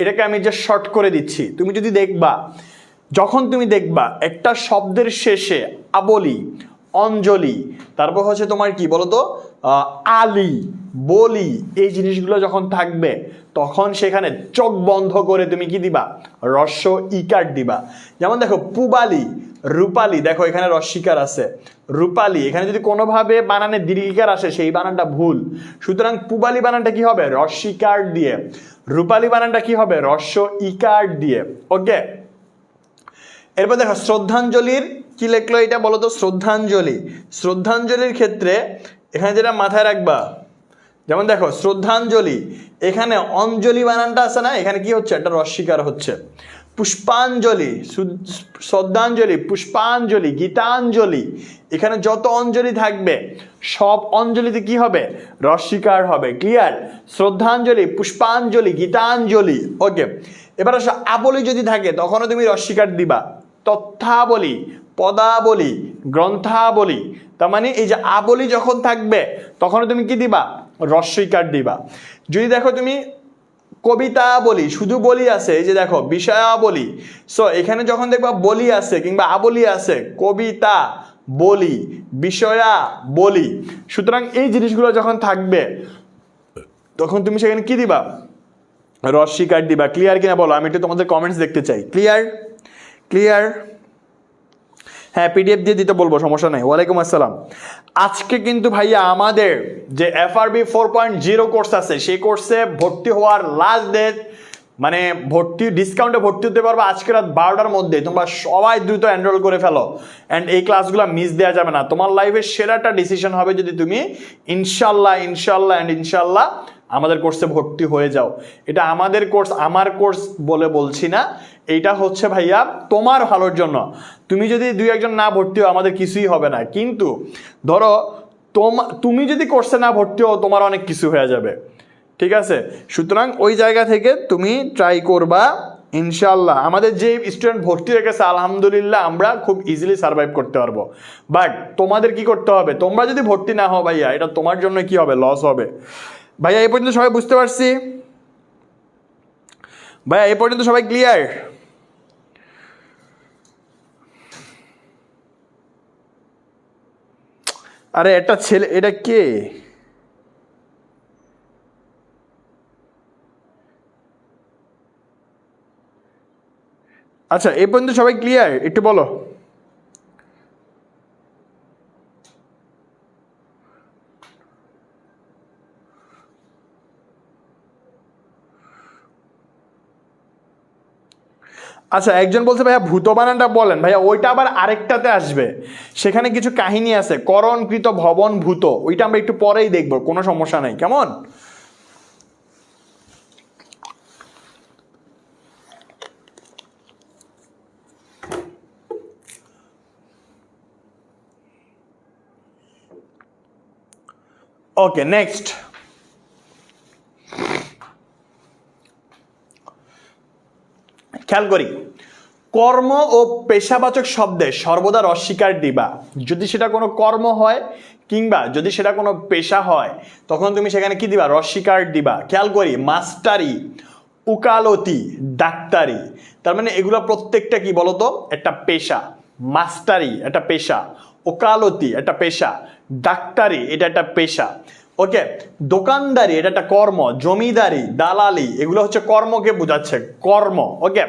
[SPEAKER 1] এটাকে আমি যে শর্ট করে দিচ্ছি। তুমি যদি দেখবা, যখন তুমি দেখবা একটা শব্দের শেষে আবলি, অঞ্জলি, তারপর হচ্ছে তোমার কি বলতো আলী, বলি, এই জিনিসগুলো যখন থাকবে তখন সেখানে চোখ বন্ধ করে তুমি কি দিবা? রস্য ইকার দিবা। যেমন দেখো পুবালি, রূপালি, দেখো এখানে রস্যিকার আছে। রূপালি এখানে যদি কোনোভাবে বানানে দীর্ঘিকার আসে সেই বানানটা ভুল, সুতরাং পুবালি বানানটা কি হবে? রস্যিকার দিয়ে। রূপালি বানানটা কি হবে? রস্য ইকার দিয়ে। ওকে, এরপর দেখো শ্রদ্ধাঞ্জলির কি লেখলো এটা বলো তো? শ্রদ্ধাঞ্জলি, শ্রদ্ধাঞ্জলির ক্ষেত্রে এখানে যেটা মাথায় রাখবা, যেমন দেখো শ্রদ্ধাঞ্জলি এখানে অঞ্জলি বানানটা আছে না, এখানে কি হচ্ছে? একটা রস্যিকার হচ্ছে। পুষ্পাঞ্জলি, শ্রদ্ধাঞ্জলি, পুষ্পাঞ্জলি, গীতাঞ্জলি, এখানে যত অঞ্জলি থাকবে সব অঞ্জলিতে কি হবে? রস্বীকার হবে। ক্লিয়ার? শ্রদ্ধাঞ্জলি, পুষ্পাঞ্জলি, গীতাঞ্জলি। ওকে, এবার আসো আবলি যদি থাকে তখনও তুমি রস্বীকার দিবা। তথ্যাবলি, পদাবলি, গ্রন্থাবলি, তার মানে এই যে আবলি যখন থাকবে তখনও তুমি কি দিবা? রস্বীকার দিবা। যদি দেখো তুমি কবিতা বলি, শুধু বলি আছে, এই যে দেখো বিষয়াবলি, সো এখানে যখন দেখবা বলি আছে কিংবা আবলি আছে, কবিতা বলি, বিষয়া বলি, সুতরাং এই জিনিসগুলো যখন থাকবে তখন তুমি সেখানে কি দিবা? রস্বীকার দিবা। ক্লিয়ার কিনা বলো? আমি একটু তোমাদের কমেন্টস দেখতে চাই। ক্লিয়ার? ক্লিয়ার? হ্যাঁ, পিডিএফ দিয়ে দিতে বলবো, সমস্যা নেই। ওয়ালাইকুম আসসালাম। আজকে কিন্তু ভাইয়া আমাদের যে FRB 4.0 কোর্স আছে সেই কোর্সে ভর্তি হওয়ার লাস্ট ডেট, মানে ভর্তি ডিসকাউন্টে ভর্তি হতে পারবে আজকে রাত 12টার মধ্যে। তোমরা সবাই দ্রুত এনরোল করে ফেলো, অ্যান্ড এই ক্লাসগুলো মিস দেওয়া যাবে না। তোমার লাইফের সেরাটা ডিসিশন হবে যদি তুমি ইনশাল্লাহ আমাদের কোর্সে ভর্তি হয়ে যাও। এটা আমাদের কোর্স, আমার কোর্স বলে বলছি না, এইটা হচ্ছে ভাইয়া তোমার ভালোর জন্য। তুমি যদি 2-1 না ভর্তি হও আমাদের কিছুই হবে না, কিন্তু ধরো তুমি যদি কোর্সে না ভর্তি হও তোমার অনেক কিছু হয়ে যাবে। ঠিক আছে? সুতরাং ওই জায়গা থেকে তুমি ট্রাই করবা ইনশাল্লাহ। আমাদের যে স্টুডেন্ট ভর্তি হয়ে গেছে আলহামদুলিল্লাহ আমরা খুব ইজিলি সার্ভাইভ করতে পারবো। বাট তোমাদের কি করতে হবে? তোমরা যদি ভর্তি না হও ভাইয়া, এটা তোমার জন্য কি হবে? লস হবে। ভাইয়া এই পর্যন্ত সবাই বুঝতে পারছি? ভাইয়া এই পর্যন্ত সবাই ক্লিয়ার? আরে একটা ছেলে, এটা কে? আচ্ছা, এই পর্যন্ত সবাই ক্লিয়ার? একটু বলো। আচ্ছা, একজন বলছে ভাইয়া ভূত বানানটা বলেন। ভাইয়া ওইটা আবার আরেকটাতে আসবে, সেখানে কিছু কাহিনী আছে, করণকৃত ভবন ভূত, ওইটা আমরা একটু পরেই দেখবো, কোনো সমস্যা নাই। কেমন? ওকে, নেক্সট। খেয়াল করি, কর্ম ও পেশাবাচক শব্দে সর্বদা রস্বীকার দিবা। যদি সেটা কোনো কর্ম হয় কিংবা যদি সেটা কোনো পেশা হয় তখন তুমি সেখানে কি দিবা? রস্বীকার দিবা। খেয়াল করি, মাস্টারি, উকালতি, ডাক্তারি, তার মানে এগুলো প্রত্যেকটা কি বলতো? একটা পেশা। মাস্টারি একটা পেশা, ওকালতি একটা পেশা, ডাক্তারি এটা একটা পেশা। ওকে, দোকানদারি এটা একটা কর্ম, জমিদারি, দালালি এগুলো হচ্ছে কর্মকে বোঝাচ্ছে, কর্ম। ওকে,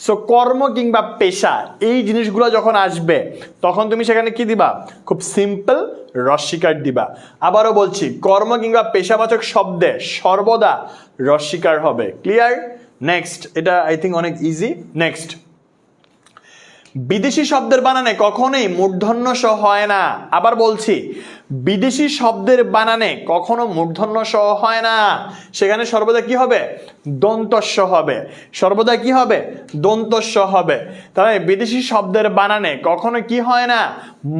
[SPEAKER 1] সো কর্ম কিংবা পেশা এই জিনিসগুলো যখন আসবে তখন তুমি সেখানে কি দিবা? খুব সিম্পল রস্বীকার দিবা। আবারও বলছি, কর্ম কিংবা পেশাবাচক শব্দে সর্বদা রস্বীকার হবে। ক্লিয়ার? নেক্সট, এটা আই থিঙ্ক অনেক ইজি। নেক্সট, বিদেশি শব্দের বানানে কখনোই মূর্ধন্য স হয় না। আবার বলছি, বিদেশি শব্দের বানানে কখনো মূর্ধন্য স হয় না, সেখানে সর্বদা কি হবে? দন্তস্ব হবে। সর্বদা কি হবে? দন্তস্ব হবে। তাহলে বিদেশি শব্দের বানানে কখনো কি হয় না?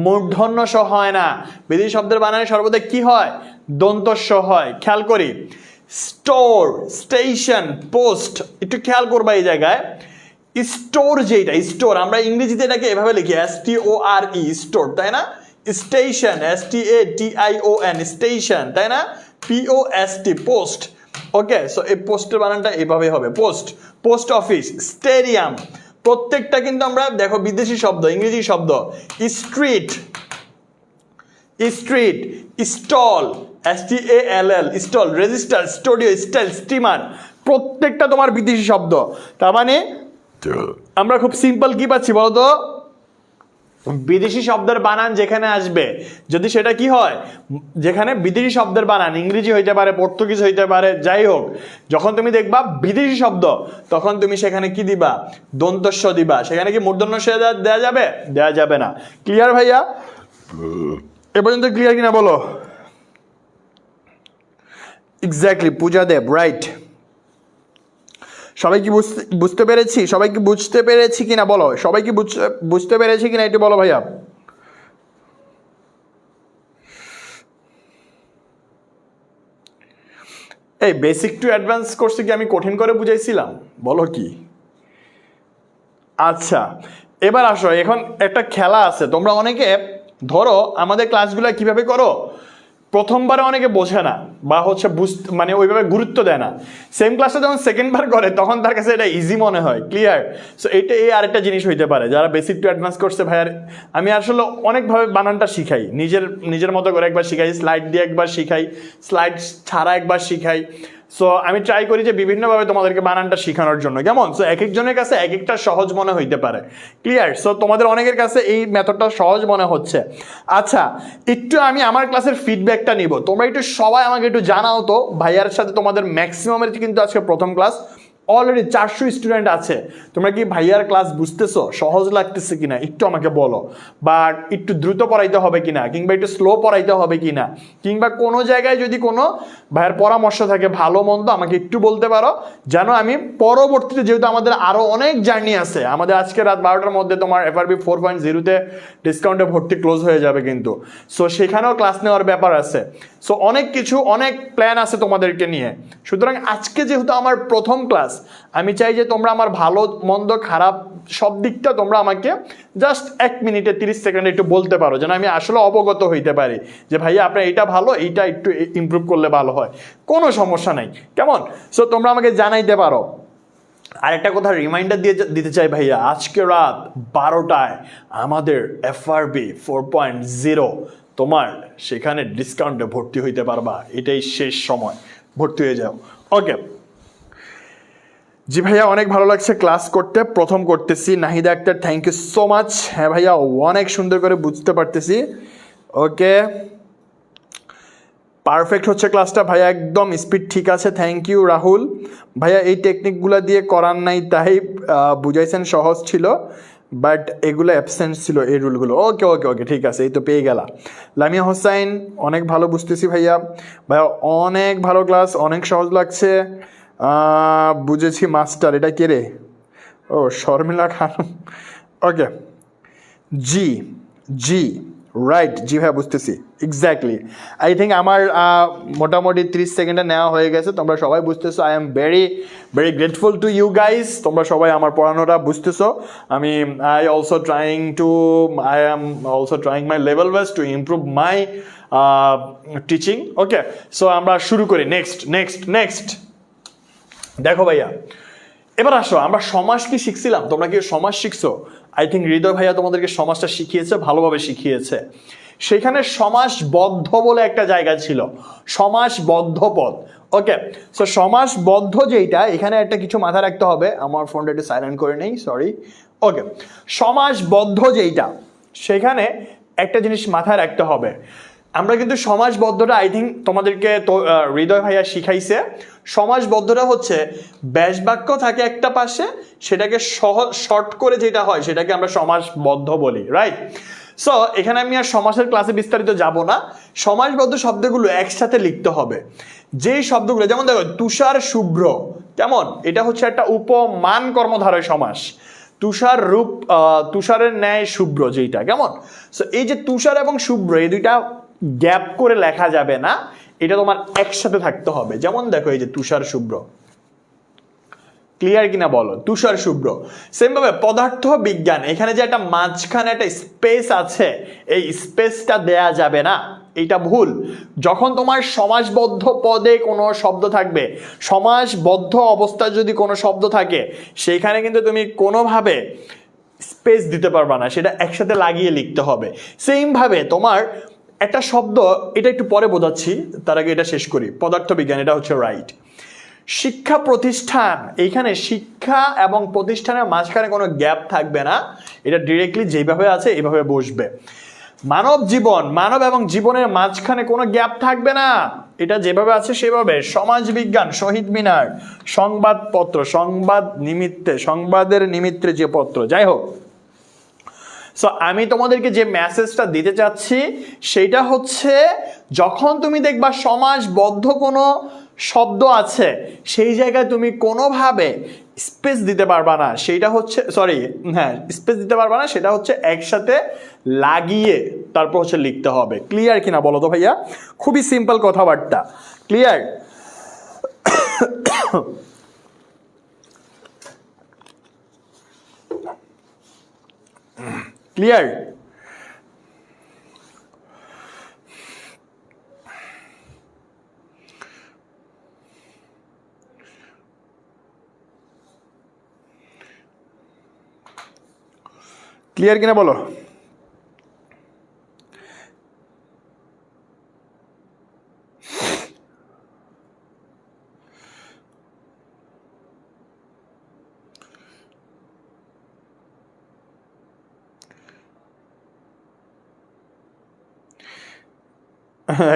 [SPEAKER 1] মূর্ধন্য স হয় না। বিদেশি শব্দের বানানে সর্বদা কি হয়? দন্তস্ব হয়। খেয়াল করি, স্টোর, স্টেশন, পোস্ট, একটু খেয়াল করবা এই জায়গায়। স্টোর যেটা, স্টোর আমরা ইংরেজিতে এটাকে এভাবে লিখি STORE, স্টোর, তাই না? স্টেশন, STATION, স্টেশন, তাই না? POST, post. ওকে, সো এই পোস্টের বানানটা এভাবে হবে, পোস্ট। পোস্ট অফিস, স্টেডিয়াম, প্রত্যেকটা কিন্তু আমরা দেখো বিদেশি শব্দ, ইংরেজি শব্দ। Street, street, stall, STALL, stall, register, studio, style, steamer, প্রত্যেকটা তোমার বিদেশি শব্দ। তার মানে আমরা খুব সিম্পল কি পাচ্ছি বলতো? বিদেশি শব্দের বানান যেখানে আসবে, যদি সেটা কি হয়, যেখানে বিদেশি শব্দের বানান ইংরেজি হইতে পারে, পর্তুগিজ হইতে পারে, যাই হোক, যখন তুমি দেখবা বিদেশি শব্দ তখন তুমি সেখানে কি দিবা? দন্তস্ব দিবা। সেখানে কি মূর্ধন্য স দেওয়া যাবে? দেওয়া যাবে না। ক্লিয়ার ভাইয়া? এ পর্যন্ত ক্লিয়ার কিনা বলো? এক্স্যাক্টলি, পূজা দেব, রাইট। সবাই কি বুঝতে পেরেছি? সবাই কি বুঝতে পেরেছি কিনা বলো? সবাই কি বুঝতে পেরেছি কিনা একটু বলো ভাইয়া। এই বেসিক টু অ্যাডভান্স কোর্সে কি আমি কঠিন করে বুঝাইছিলাম? বলো কি? আচ্ছা, এবার আসো, এখন একটা খেলা আছে। তোমরা অনেকে ধরো আমাদের ক্লাসগুলো কিভাবে করো, প্রথমবারে অনেকে বোঝে না বা হচ্ছে মানে ওইভাবে গুরুত্ব দেয় না। সেম ক্লাসটা যখন সেকেন্ড বার করে তখন তার কাছে এটা ইজি মনে হয়। ক্লিয়ার? সো এটা এই আরেকটা জিনিস হইতে পারে যারা বেসিক টু অ্যাডভান্স করছে। ভাইয়ার আমি আসলে অনেকভাবে বানানটা শিখাই, নিজের মতো করে একবার শিখাই, স্লাইড দিয়ে একবার শিখাই, স্লাইড ছাড়া একবার শিখাই। সো আমি ট্রাই করি যে বিভিন্নভাবে তোমাদেরকে বানানটা শেখানোর জন্য। কেমন? সো এক একজনের কাছে এক একটা সহজ মনে হইতে পারে। ক্লিয়ার? সো তোমাদের অনেকের কাছে এই মেথডটা সহজ মনে হচ্ছে। আচ্ছা, একটু আমি আমার ক্লাসের ফিডব্যাকটা নিব। তোমরা একটু সবাই আমাকে একটু জানাও তো, ভাইয়ার সাথে তোমাদের ম্যাক্সিমামের কিন্তু আজকে প্রথম ক্লাস, অলরেডি 400 স্টুডেন্ট আছে। তোমরা কি ভাইয়ার ক্লাস বুঝতেছো? সহজ লাগতেছে কিনা একটু আমাকে বলো। বা একটু দ্রুত পড়াইতে হবে কিনা, কিংবা একটু স্লো পড়াইতে হবে কিনা, কিংবা কোনো জায়গায় যদি কোনো ভাইয়ের পরামর্শ থাকে ভালো মন্দ আমাকে একটু বলতে পারো, যেন আমি পরবর্তীতে, যেহেতু আমাদের আরও অনেক জার্নি আছে, আমাদের আজকে রাত 12টার মধ্যে তোমার FRB 4.0-তে ডিসকাউন্টে ভর্তি ক্লোজ হয়ে যাবে কিন্তু। সো সেখানেও ক্লাস নেওয়ার ব্যাপার আছে। সো অনেক কিছু, অনেক প্ল্যান আছে তোমাদেরকে নিয়ে। সুতরাং আজকে যেহেতু আমার প্রথম ক্লাস, আমি চাই যে তোমরা আমার ভালো মন্দ খারাপ সব দিকটা তোমরা আমাকে জাস্ট 1 মিনিটে 30 সেকেন্ডে একটু বলতে পারো, যেন আমি আসলে অবগত হইতে পারি যে ভাইয়া আপনার এইটা ভালো, এইটা একটু ইমপ্রুভ করলে ভালো হয়। কোনো সমস্যা নাই। কেমন? সো তোমরা আমাকে জানাইতে পারো। আরেকটা কথা রিমাইন্ডার দিতে চাই ভাইয়া, আজকে রাত 12টায় আমাদের FRB 4.0 তোমার সেখানে ডিসকাউন্টে ভর্তি হইতে পারবা। এটাই শেষ সময়, ভর্তি হয়ে যাও। ওকে জি ভাইয়া, অনেক ভালো লাগছে ক্লাস করতে, প্রথম করতেছি। Nahida Akter, thank you so much. হ্যাঁ ভাইয়া, অনেক সুন্দর করে বুঝতে পারতেছি। ওকে, পারফেক্ট হচ্ছে ক্লাসটা ভাইয়া, একদম স্পিড ঠিক আছে। থ্যাংক ইউ রাহুল ভাইয়া। এই টেকনিকগুলো দিয়ে করার নাই, তাই বুঝাইছেন সহজ ছিল, বাট এগুলো অ্যাবসেন্ট ছিল এই রুলগুলো। ওকে ওকে ওকে, ঠিক আছে, এই তো পেয়ে গেলা। লামিয়া হোসাইন, অনেক ভালো বুঝতেছি ভাইয়া। ভাইয়া অনেক ভালো ক্লাস, অনেক সহজ লাগছে। বুঝেছি মাস্টার। এটা কে রে? ও শর্মিলা খানম। ওকে, জি জি রাইট, জি ভাইয়া বুঝতেছি এক্স্যাক্টলি। আই থিঙ্ক আমার মোটামুটি 30 সেকেন্ডে নেওয়া হয়ে গেছে, তোমরা সবাই বুঝতেছো। I am very very grateful to you guys. তোমরা সবাই আমার পড়ানোটা বুঝতেছো। I am also trying my level best to improve my teaching. Okay, so আমরা শুরু করি। নেক্সট দেখো ভাইয়া, এবার আসো, আমরা সমাজ কি শিখছিলাম? তোমরা কি সমাজ শিখছো? আই থিঙ্ক হৃদয় ভাইয়া তোমাদেরকে সমাজটা শিখিয়েছে, ভালোভাবে শিখিয়েছে। সেখানে সমাসবদ্ধ বলে একটা জায়গা ছিল, সমাসবদ্ধ পদ। ওকে, সো সমাসবদ্ধ যেইটা, এখানে একটা কিছু মাথায় রাখতে হবে। আমার ফোনটা একটু সাইলেন্ট করে নেই, সরি। ওকে, সমাসবদ্ধ যেইটা, সেখানে একটা জিনিস মাথায় রাখতে হবে। আমরা কিন্তু সমাসবদ্ধটা আই থিঙ্ক তোমাদেরকে তো হৃদয় ভাইয়া শিখাইছে। সমাসবদ্ধটা হচ্ছে ব্যাস বাক্য থাকে একটা পাশে, সেটাকে শর্ট করে যেটা হয় সেটাকে আমরা সমাসবদ্ধ বলি, রাইট? সো এখানে আমি আর সমাসের ক্লাসে বিস্তারিত যাব না। সমাসবদ্ধ শব্দগুলো একসাথে লিখতে হবে। যেই শব্দগুলো, যেমন দেখো তুষার শুভ্র, কেমন? এটা হচ্ছে একটা উপমান কর্মধারয় সমাস। তুষার রূপ, তুষারের ন্যায় শুভ্র যেইটা, কেমন? সো এই যে তুষার এবং শুভ্র, এই দুইটা গ্যাপ করে লেখা যাবে না, এটা তোমার একসাথে থাকতে হবে। যেমন দেখো এই যে তুষার শুভ্র, ক্লিয়ার কিনা বলো? তুষার শুভ্র। সেম ভাবে পদার্থ বিজ্ঞান, এখানে যে একটা মাঝখানে একটা স্পেস আছে, এই স্পেসটা দেয়া যাবে না, এটা ভুল। যখন তোমার সমাসবদ্ধ পদে কোনো শব্দ থাকবে, সমাসবদ্ধ অবস্থায় যদি কোনো শব্দ থাকে, সেখানে কিন্তু তুমি কোনোভাবে স্পেস দিতে পারবা না, সেটা একসাথে লাগিয়ে লিখতে হবে। সেম ভাবে তোমার একটা শব্দ, এটা একটু পরে বোঝাচ্ছি, তার আগে এটা শেষ করি। পদার্থবিজ্ঞান, এটা হচ্ছে রাইট। শিক্ষা প্রতিষ্ঠান, এইখানে শিক্ষা এবং প্রতিষ্ঠানের মাঝখানে কোনো গ্যাপ থাকবে না, এটা ডিরেক্টলি যেভাবে আছে এইভাবে বসবে। মানব জীবন, মানব এবং জীবনের মাঝখানে কোনো গ্যাপ থাকবে না, এটা যেভাবে আছে সেভাবে। সমাজ বিজ্ঞান, শহীদ মিনার, সংবাদপত্র, সংবাদ নিমিত্তে, সংবাদের নিমিত্তে যে পত্র, যাই হোক। সো আমি তোমাদেরকে যে মেসেজটা দিতে চাচ্ছি সেটা হচ্ছে, যখন তুমি দেখবা সমাসবদ্ধ কোনো শব্দ আছে, সেই জায়গায় তুমি কোনোভাবে স্পেস দিতে পারবা না, সেইটা হচ্ছে স্পেস দিতে পারবা না, সেটা হচ্ছে একসাথে লাগিয়ে তারপর হচ্ছে লিখতে হবে। ক্লিয়ার কিনা বলো তো ভাইয়া? খুবই সিম্পল কথাবার্তা, ক্লিয়ার? ক্লিয়ার? ক্লিয়ার কিনা বলো?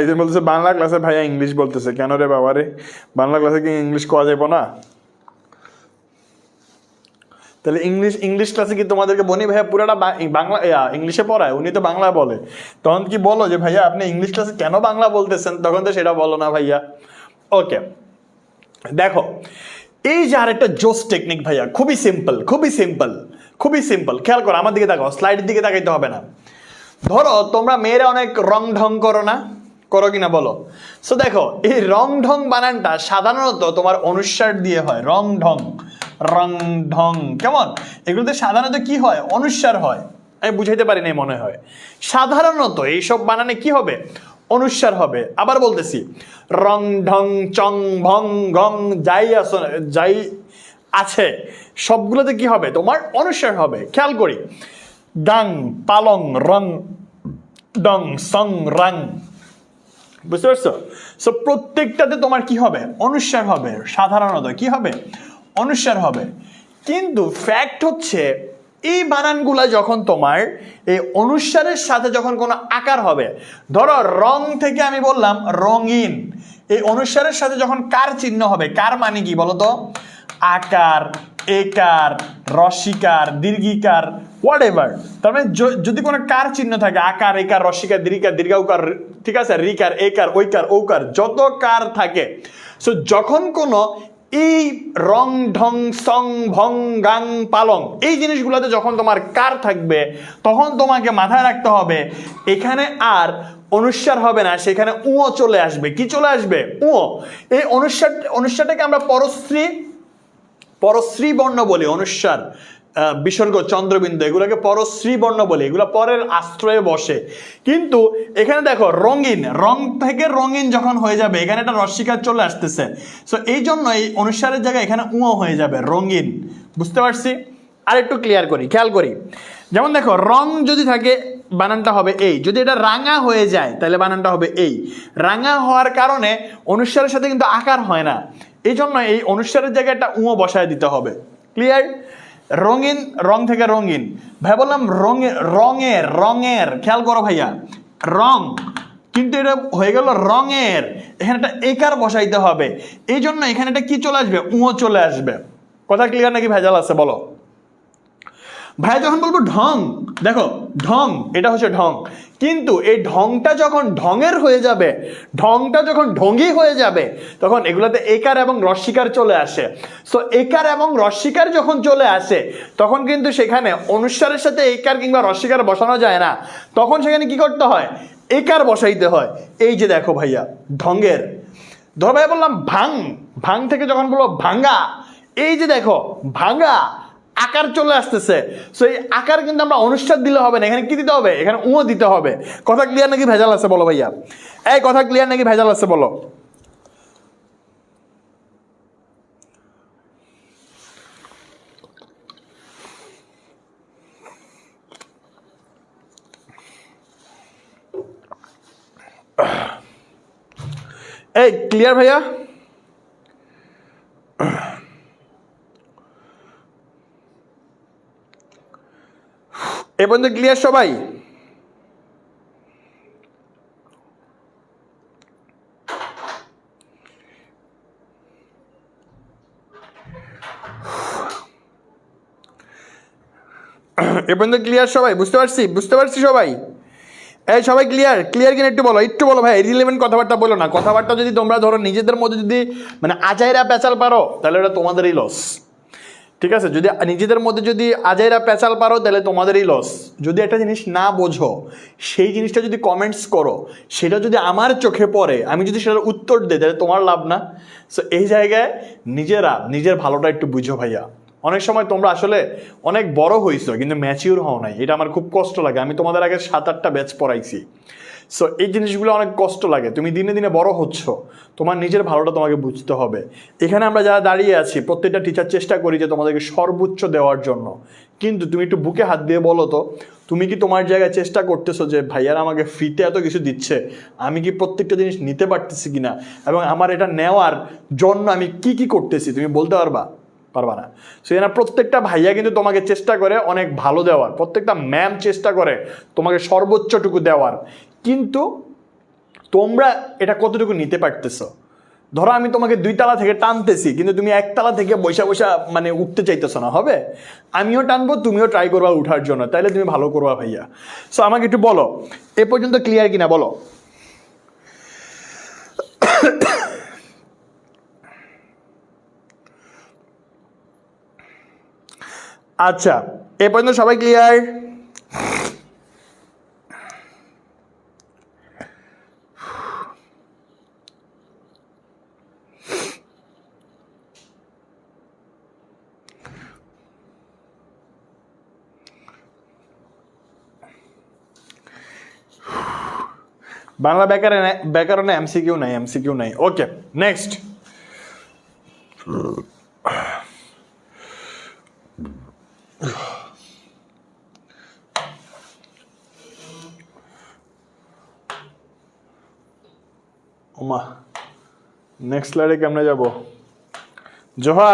[SPEAKER 1] একজন বলতেছে বাংলা ক্লাসে ভাইয়া ইংলিশ বলতেছে, কেন রে বাবা রে, বাংলা ক্লাসে কি ইংলিশ করা যাবো না? তাহলে ইংলিশ ক্লাসে কি তোমাদেরকে বনি ভাইয়া পুরাটা বাংলা ইংলিশে পড়ায়? উনি তো বাংলা বলে, তখন কি বলো যে ভাইয়া আপনি ইংলিশ ক্লাসে কেন বাংলা বলতেছেন? তখন তো সেটা বলো না ভাইয়া। ওকে, দেখো এই যে আরেকটা জোস টেকনিক ভাইয়া, খুবই সিম্পল, খুবই সিম্পল, খুবই সিম্পল। খেয়াল করো, আমার দিকে তাকাও, স্লাইডের দিকে তাকাইতে হবে না। ধরো তোমরা মেয়েরা অনেক রং ঢং করো না, করো কিনা বলো? সো দেখো এই রং ঢং বানানটা সাধারণত তোমার অনুস্বার দিয়ে হয়। রং ঢং, রং ঢং, কেমন? এগুলোতে সাধারণত কি হয়? অনুস্বার হয়। আমি বুঝাইতে পারি না মনে হয়। সাধারণত এইসব বানানে কি হবে? অনুস্বার হবে। আবার বলতেছি, রং ঢং চং ভং গং যাই আছে সবগুলোতে কি হবে? তোমার অনুস্বার হবে। খেয়াল করি, গাং পালং রং ডং সং রাং, বুঝতে পারছো? সো প্রত্যেকটাতে তোমার কি হবে? অনুস্বার হবে। সাধারণত কি হবে? অনুস্বার হবে। কিন্তু ফ্যাক্ট হচ্ছে এই বানানগুলা যখন তোমার এই অনুস্বারের সাথে যখন কোনো আকার হবে, ধরো রং থেকে আমি বললাম রঙিন, এই অনুস্বারের সাথে যখন কার চিহ্ন হবে, কার মানে কি বলতো? আকার, একার, রসিকার, দীর্ঘিকার, হোয়াট এভার। তার মানে যদি কোনো কার চিহ্ন থাকে, আকার, একার, রসিকার, দীর্ঘিকার, দীর্ঘাউকার, ঠিক আছে, রিকার, একার, ঐকার, ঔকার, যত কার থাকে, সো যখন কোনো এই রং ঢং সং ভং গাং পালং এই জিনিসগুলোতে যখন তোমার কার থাকবে, তখন তোমাকে মাথায় রাখতে হবে এখানে আর অনুস্বার হবে না, সেখানে উঁ চলে আসবে। কি চলে আসবে? উঁ। এই অনুস্বারটাকে আমরা পরশ্রী বর্ণ বলি। অনুস্বার, বিসর্গ, চন্দ্রবিন্দু, এগুলোকে পরশ্রী বর্ণ বলি। এগুলো পরের আশ্রয়ে বসে। কিন্তু এখানে দেখো রঙিন, রং থেকে রঙিন যখন হয়ে যাবে, এখানে একটা রস্বীকার চলে আসতেছে। সো এই জন্য এই অনুস্বারের জায়গায় এখানে উঁ হয়ে যাবে, রঙিন। বুঝতে পারছি? আর একটু ক্লিয়ার করি, খেয়াল করি। যেমন দেখো, রং যদি থাকে বানানটা হবে এই। যদি এটা রাঙা হয়ে যায় তাহলে বানানটা হবে এই। রাঙা হওয়ার কারণে অনুস্বারের সাথে কিন্তু আকার হয় না, এই জন্য এই অনুস্বারের জায়গায় একটা উঁ বসায় দিতে হবে। ক্লিয়ার? রঙিন, রং থেকে রঙিন। ভাই বললাম রঙের, রঙের, খেয়াল করো ভাইয়া, রং, কিন্তু এটা হয়ে গেল রঙের, এখানে একটা একার বসাইতে হবে। এই জন্য এখানে একটা কি চলে আসবে? উঁ চলে আসবে। কথা ক্লিয়ার নাকি ভেজাল আছে বলো? ভাই যখন বলবো ঢং, দেখো ঢং, এটা হচ্ছে ঢং, কিন্তু এই ঢংটা যখন ঢঙের হয়ে যাবে, ঢংটা যখন ঢঙ্গি হয়ে যাবে, তখন এগুলোতে একার এবং রস্বীকার চলে আসে। সো একার এবং রস্বীকার যখন চলে আসে, তখন কিন্তু সেখানে অনুস্বারের সাথে একার কিংবা রস্বীকার বসানো যায় না, তখন সেখানে কি করতে হয়? একার বসাইতে হয়। এই যে দেখো ভাইয়া, ঢঙ্গের। ধর ভাই বললাম ভাং, ভাং থেকে যখন বলবো ভাঙ্গা, এই যে দেখো ভাঙ্গা, আকার চলে আসতেছে। সো এই আকার কিন্তু আমরা অনুস্বার দিলে হবে না, এখানে কি দিতে হবে? এখানে উঁ দিতে হবে। কথা ক্লিয়ার নাকি ভেজাল আছে বলো ভাইয়া? এই কথা ক্লিয়ার নাকি ভেজাল আছে বলো? এই ক্লিয়ার ভাইয়া? এ পর্যন্ত ক্লিয়ার সবাই? এ পর্যন্ত ক্লিয়ার সবাই? বুঝতে পারছি সবাই? এই সবাই ক্লিয়ার? ক্লিয়ার কিনা একটু বলো ভাই। ইরিলেভেন্ট কথাবার্তা বলো না। কথাবার্তা যদি তোমরা ধরো নিজেদের মধ্যে যদি মানে আজাইরা পেঁচাল পারো, তাহলে ওটা তোমাদেরই লস। ঠিক আছে, যদি নিজেদের মধ্যে যদি আজাইরা পেঁচাল পারো তাহলে তোমাদেরই লস। যদি একটা জিনিস না বোঝো, সেই জিনিসটা যদি কমেন্টস করো, সেটা যদি আমার চোখে পড়ে, আমি যদি সেটার উত্তর দিই, তাহলে তোমার লাভ না? সো এই জায়গায় নিজের ভালোটা একটু বুঝো ভাইয়া। অনেক সময় তোমরা আসলে অনেক বড় হয়েছো কিন্তু ম্যাচিউর হও নাই, এটা আমার খুব কষ্ট লাগে। আমি তোমাদের আগে 7-8টা ব্যাচ পড়াইছি। সো এই জিনিসগুলো অনেক কষ্ট লাগে। তুমি দিনে দিনে বড় হচ্ছ, তোমার নিজের ভালোটা তোমাকে বুঝতে হবে। এখানে আমরা যারা দাঁড়িয়ে আছি, প্রত্যেকটা টিচার চেষ্টা করি যে তোমাদেরকে সর্বোচ্চ দেওয়ার জন্য। কিন্তু তুমি একটু বুকে হাত দিয়ে বলো তো, তুমি কি তোমার জায়গায় চেষ্টা করতেছো যে ভাইয়ারা আমাকে ফ্রিতে এত কিছু দিচ্ছে, আমি কি প্রত্যেকটা জিনিস নিতে পারতেছি কিনা, এবং আমার এটা নেওয়ার জন্য আমি কি কি করতেছি, তুমি বলতে পারবা না। সো এরা প্রত্যেকটা ভাইয়া কিন্তু তোমাকে চেষ্টা করে অনেক ভালো দেওয়ার, প্রত্যেকটা ম্যাম চেষ্টা করে তোমাকে সর্বোচ্চটুকু দেওয়ার, কিন্তু তোমরা এটা কতটুকু নিতে পারতেছো? ধরো আমি তোমাকে 2 তালা থেকে টানতেছি, কিন্তু তুমি 1 তালা থেকে বৈশা মানে উঠতে চাইতেছো না, হবে? আমিও টানবো, তুমিও ট্রাই করবা উঠার জন্য, তাইলে তুমি ভালো করবা ভাইয়া। সো আমাকে একটু বলো, এ পর্যন্ত ক্লিয়ার কিনা বলো। আচ্ছা, এ পর্যন্ত সবাই ক্লিয়ার? বাংলা ব্যাকরণে এমসিকিউ নাই। ওকে, নেক্সট। ওমা, নেক্সট স্লাইডে কেমনে যাব? জোহা,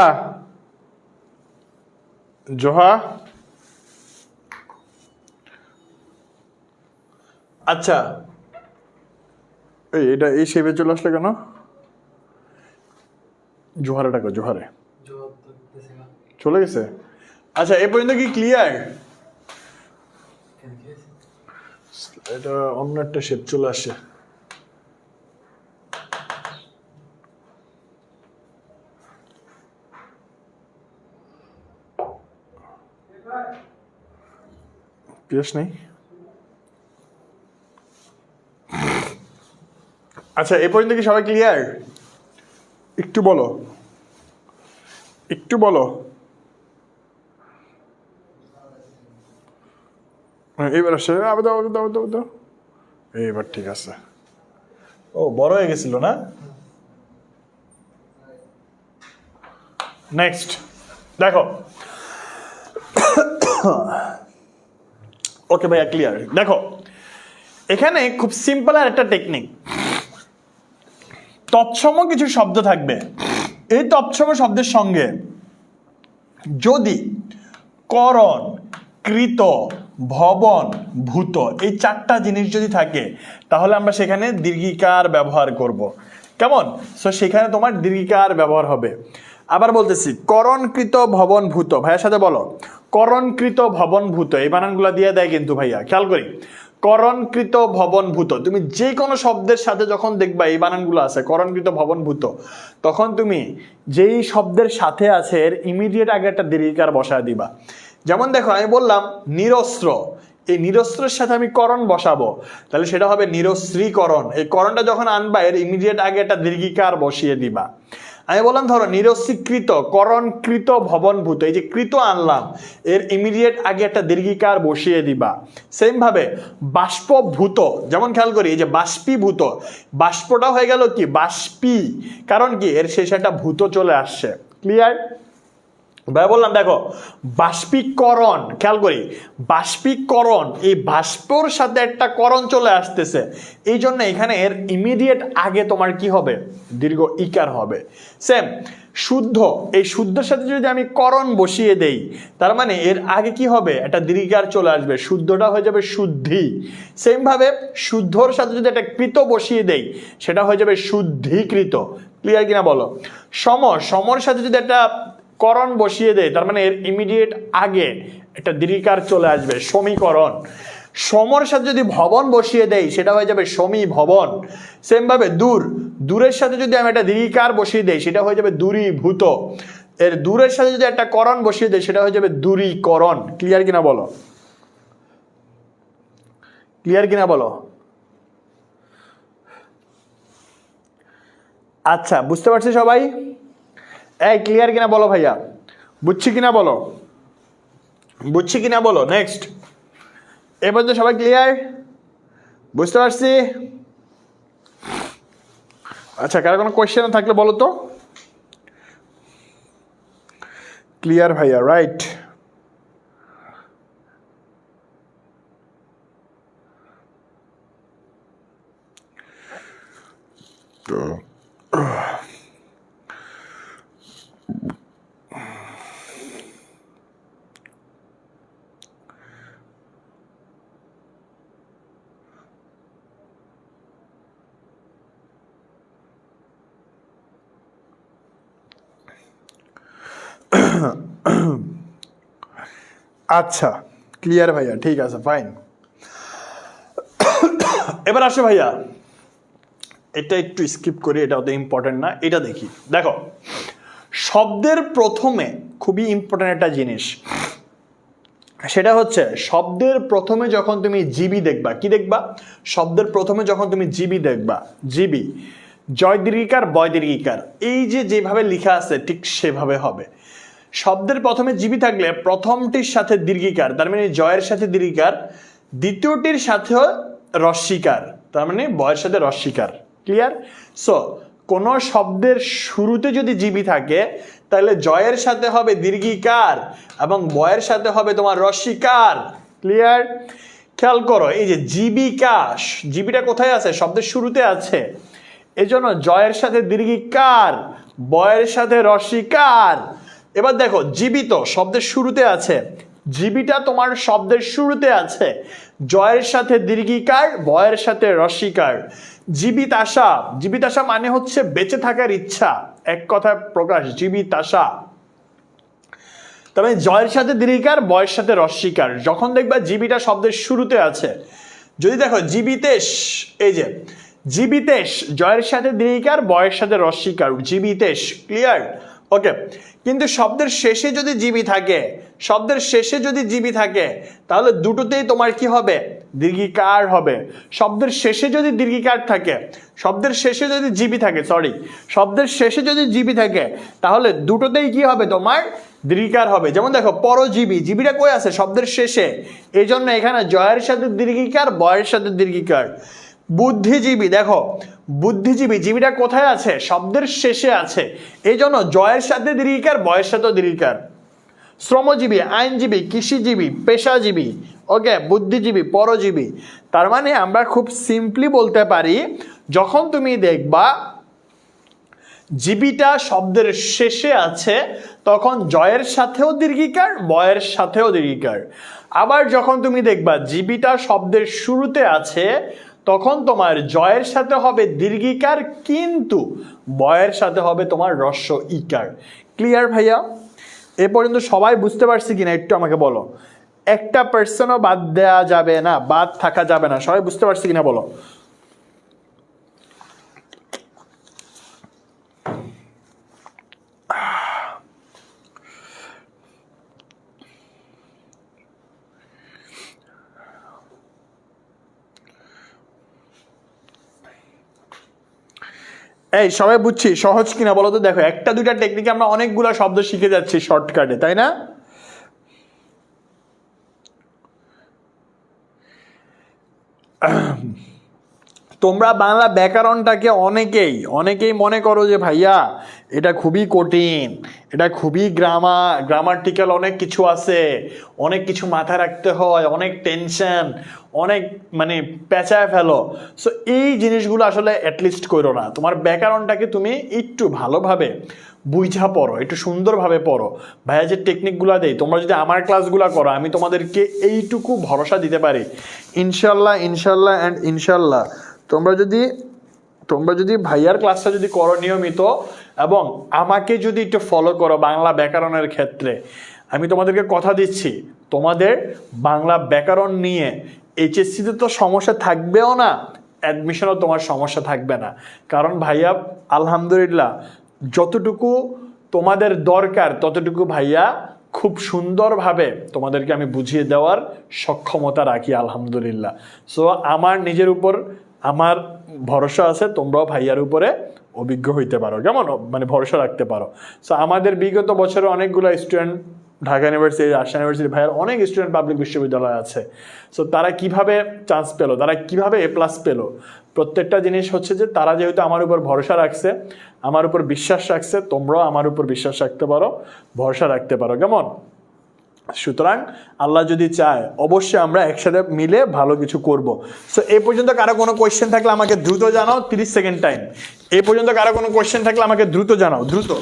[SPEAKER 1] আচ্ছা এটা এই শেপে চলে আসলে কেন? জোহারে চলে গেছে। আচ্ছা, এ পর্যন্ত কি ক্লিয়ার? এটা অন্য একটা শেপ চলে আসে। পিয়াস নেই। আচ্ছা, এ পর্যন্ত কি সবাই ক্লিয়ার? একটু বলো। এইবার আসে, দাও। এইবার ঠিক আছে। ও বড় হয়ে গেছিল না? নেক্সট দেখো। ওকে ভাইয়া, ক্লিয়ার। দেখো এখানে খুব সিম্পল আর একটা টেকনিক। তৎসম কিছু শব্দ থাকবে, এই তৎসম শব্দের সঙ্গে যদি করণ, কৃত, ভবন, ভূত এই 4টা জিনিস যদি থাকে, তাহলে আমরা সেখানে দীর্ঘিকার ব্যবহার করব। কেমন? সো সেখানে তোমার দীর্ঘিকার ব্যবহার হবে। আবার বলতেছি, করণকৃত, ভবন, ভূত। ভাইয়ার সাথে বলো, করণকৃত, ভবন, ভূত। এই বানানগুলো দিয়ে দেয় কিন্তু ভাইয়া, খেয়াল করি। করণকৃত, ভবন, ভূত। তুমি যে কোনো শব্দের সাথে যখন দেখবা এই বানানগুলো আছে, করণকৃত, ভবন, ভূত, তখন তুমি যেই শব্দের সাথে আছে এর ইমিডিয়েট আগে একটা দীর্ঘিকার বসায় দিবা। যেমন দেখো, আমি বললাম নিরস্ত্র, এই নিরস্ত্রের সাথে আমি করণ বসাবো, তাহলে সেটা হবে নিরস্ত্রীকরণ। এই করণটা যখন আনবা এর ইমিডিয়েট আগে একটা দীর্ঘিকার বসিয়ে দিবা। আমি বললাম ধরো নিরস্ত্রীকৃত, করণকৃত, ভবনভূত, এই যে কৃত আনলাম এর ইমিডিয়েট আগে একটা দীর্ঘিকার বসিয়ে দিবা। সেম ভাবে বাষ্পভূত, যেমন খেয়াল করি এই যে বাষ্পীভূত, বাষ্পটা হয়ে গেল কি বাষ্পী, কারণ কি এর শেষে একটা ভূত চলে আসছে। ক্লিয়ার? ভাই বললাম দেখো, বাষ্পীকরণ, খেয়াল করি বাষ্পীকরণ, এই বাষ্পর সাথে একটা করণ চলে আসতেছে, এই জন্য এখানে এর ইমিডিয়েট আগে তোমার কি হবে? দীর্ঘ ইকার হবে। সেম শুদ্ধ, এই শুদ্ধের সাথে যদি আমি করণ বসিয়ে দেই, তার মানে এর আগে কি হবে? একটা দীর্ঘিকার চলে আসবে, শুদ্ধটা হয়ে যাবে শুদ্ধি। সেম ভাবে শুদ্ধর সাথে যদি একটা কৃত বসিয়ে দেই, সেটা হয়ে যাবে শুদ্ধিকৃত। ক্লিয়ার কিনা বলো? সমর সাথে যদি একটা করণ বসিয়ে দেয়, তার মানে এর ইমিডিয়েট আগে একটা দীর্ঘিকার চলে আসবে, সমীকরণ। সমর সাথে যদি ভবন বসিয়ে দেই, সেটা হয়ে যাবে সমী ভবন। সেম ভাবে দূরের সাথে যদি আমি একটা দীর্ঘিকার বসিয়ে দেই, সেটা হয়ে যাবে দূরীভূত। এর দূরের সাথে যদি একটা করণ বসিয়ে দেয় সেটা হয়ে যাবে দূরীকরণ। ক্লিয়ার কিনা বলো, ক্লিয়ার কিনা বলো? আচ্ছা, বুঝতে পারছি সবাই? এই ক্লিয়ার কিনা বলো ভাইয়া, বুঝছি কিনা বলো, বুঝছি কিনা বলো। নেক্সট, এবার তো সবাই ক্লিয়ার, বুঝতে পারছি? আচ্ছা, কারো কোনো কোয়েশ্চেন থাকলে বলো তো। ক্লিয়ার ভাইয়া, রাইট। আচ্ছা, ক্লিয়ার ভাইয়া, ঠিক আছে, ফাইন। এবার আসো ভাইয়া, এটা একটু স্কিপ করি, এটা অত ইম্পর্টেন্ট না, এটা দেখি। দেখো, শব্দের প্রথমে খুবই ইম্পর্টেন্ট একটা জিনিস, সেটা হচ্ছে শব্দের প্রথমে যখন তুমি জিবি দেখবা, কি দেখবা? শব্দের প্রথমে যখন তুমি জিবি দেখবা, জিবি, জয় দীর্ঘিকার বয় দীর্ঘিকার, এই যে যেভাবে লেখা আছে ঠিক সেভাবে হবে। শব্দের প্রথমে জিবি থাকলে প্রথমটির সাথে দীর্ঘিকার, তার মানে জয়ের সাথে দীর্ঘিকার, দ্বিতীয়টির সাথেও রস্বীকার, তার মানে বয়ের সাথে রস্বীকার। ক্লিয়ার? সো কোন শব্দের শুরুতে যদি জিবি থাকে তাহলে জয়ের সাথে হবে দীর্ঘিকার এবং বয়ের সাথে হবে তোমার রস্বীকার। ক্লিয়ার? খেয়াল করো, এই যে জীবিকা, জিবিটা কোথায় আছে? শব্দের শুরুতে আছে, এজন্য জয়ের সাথে দীর্ঘিকার, বয়ের সাথে রস্বীকার। এবার দেখো, জীবিত শব্দের শুরুতে আছে, জিবিটা তোমার শব্দের শুরুতে আছে, জয়ের সাথে দীর্ঘিকার, বয়ের সাথে রস্বীকার। জীবিত আশা, জীবিত আশা মানে হচ্ছে বেঁচে থাকার ইচ্ছা, এক কথায় প্রকাশ, জীবিত আশা। তবে জয়ের সাথে দীর্ঘিকার, বয়ের সাথে রস্বীকার। যখন দেখবা জিবিটা শব্দের শুরুতে আছে, যদি দেখো জীবিতেশ, এই যে জীবিতেশ, জয়ের সাথে দীর্ঘিকার, বয়ের সাথে রস্বীকার, জীবিতেশ। ক্লিয়ার? ওকে। কিন্তু শব্দের শেষে যদি জিবি থাকে, শব্দের শেষে যদি জিবি থাকে তাহলে দুটোতেই তোমার কি হবে? দীর্ঘিকার হবে। শব্দের শেষে যদি দীর্ঘিকার থাকে, শব্দের শেষে যদি জিবি থাকে, সরি, শব্দের শেষে যদি জিবি থাকে তাহলে দুটোতেই কি হবে? তোমার দীর্ঘিকার হবে। যেমন দেখো, পরজীবী, জিবিটা কই আছে? শব্দের শেষে, এই জন্য এখানে জয়ের সাথে দীর্ঘিকার, বয়ের সাথে দীর্ঘিকার। বুদ্ধিজীবী, দেখো বুদ্ধিজীবী, জীবিটা কোথায় আছে? শব্দের শেষে আছে, এই জন্য জয়ের সাথে দীর্ঘিকার, বয়ের সাথে দীর্ঘিকার। শ্রমজীবী, আইনজীবী, কৃষিজীবী, পেশাজীবী, ওকে, বুদ্ধিজীবী, পরজীবী। তার মানে আমরা খুব সিম্পলি বলতে পারি, যখন তুমি দেখবা জীবিটা শব্দের শেষে আছে তখন জয়ের সাথেও দীর্ঘিকার, বয়ের সাথেও দীর্ঘিকার। আবার যখন তুমি দেখবা জীবিটা শব্দের শুরুতে আছে তখন তোমার জয়ের সাথে হবে দীর্ঘিকার, কিন্তু বয়ের সাথে হবে তোমার হ্রস্ব ইকার। ক্লিয়ার ভাইয়া? এ পর্যন্ত সবাই বুঝতে পারছি কিনা একটু আমাকে বলো। একটা পার্সনও বাদ দেওয়া যাবে না, বাদ থাকা যাবে না। সবাই বুঝতে পারছি কিনা বলো। এই সবাই বুঝছি, সহজ কিনা বলো তো। দেখো, একটা দুইটা টেকনিকে আমরা অনেকগুলো শব্দ শিখে যাচ্ছি শর্টকাটে, তাই না? তোমরা বাংলা ব্যাকরণটাকে অনেকেই মনে করো যে ভাইয়া এটা খুবই কঠিন, এটা খুবই গ্রামাটিক্যাল, অনেক কিছু আছে, অনেক কিছু মাথায় রাখতে হয়, অনেক টেনশন, অনেক মানে পেঁচায় ফেলো। সো এই জিনিসগুলো আসলে অ্যাটলিস্ট করো না। তোমার ব্যাকরণটাকে তুমি একটু ভালোভাবে বুঝা পড়ো, একটু সুন্দরভাবে পড়ো। ভাইয়া যে টেকনিকগুলো দেয়, তোমরা যদি আমার ক্লাসগুলো করো, আমি তোমাদেরকে এইটুকু ভরসা দিতে পারি, ইনশাল্লাহ ইনশাল্লাহ অ্যান্ড ইনশাল্লাহ তোমরা যদি ভাইয়ার ক্লাসটা যদি করো নিয়মিত এবং আমাকে যদি একটু ফলো করো বাংলা ব্যাকরণের ক্ষেত্রে, আমি তোমাদেরকে কথা দিচ্ছি, তোমাদের বাংলা ব্যাকরণ নিয়ে এইচএসসিতে তো সমস্যা থাকবেও না, অ্যাডমিশনও তোমার সমস্যা থাকবে না। কারণ ভাইয়া আলহামদুলিল্লাহ যতটুকু তোমাদের দরকার ততটুকু ভাইয়া খুব সুন্দরভাবে তোমাদেরকে আমি বুঝিয়ে দেওয়ার সক্ষমতা রাখি আলহামদুলিল্লাহ। সো আমার নিজের উপর আমার ভরসা আছে, তোমরাও ভাইয়ার উপরে অভিজ্ঞ হইতে পারো, কেমন মানে ভরসা রাখতে পারো। সো আমাদের বিগত বছরে অনেকগুলো student Dhaka university, Rajshahi university ভাইয়ার অনেক স্টুডেন্ট পাবলিক বিশ্ববিদ্যালয় আছে। সো তারা কিভাবে চান্স পেলো, তারা কিভাবে এ প্লাস পেলো, প্রত্যেকটা জিনিস হচ্ছে যে তারা যেহেতু আমার উপর ভরসা রাখছে, আমার উপর বিশ্বাস রাখছে, তোমরাও আমার উপর বিশ্বাস রাখতে পারো, ভরসা রাখতে পারো, কেমন। সুতরাং আল্লাহ যদি চায় অবশ্যই আমরা একসাথে মিলে ভালো কিছু করব। সো এই পর্যন্ত কারো কোনো কোয়েশ্চেন থাকলে আমাকে দ্রুত জানাও, 30 সেকেন্ড টাইম। এই পর্যন্ত কারো কোনো কোয়েশ্চেন থাকলে আমাকে দ্রুত জানাও, দ্রুত।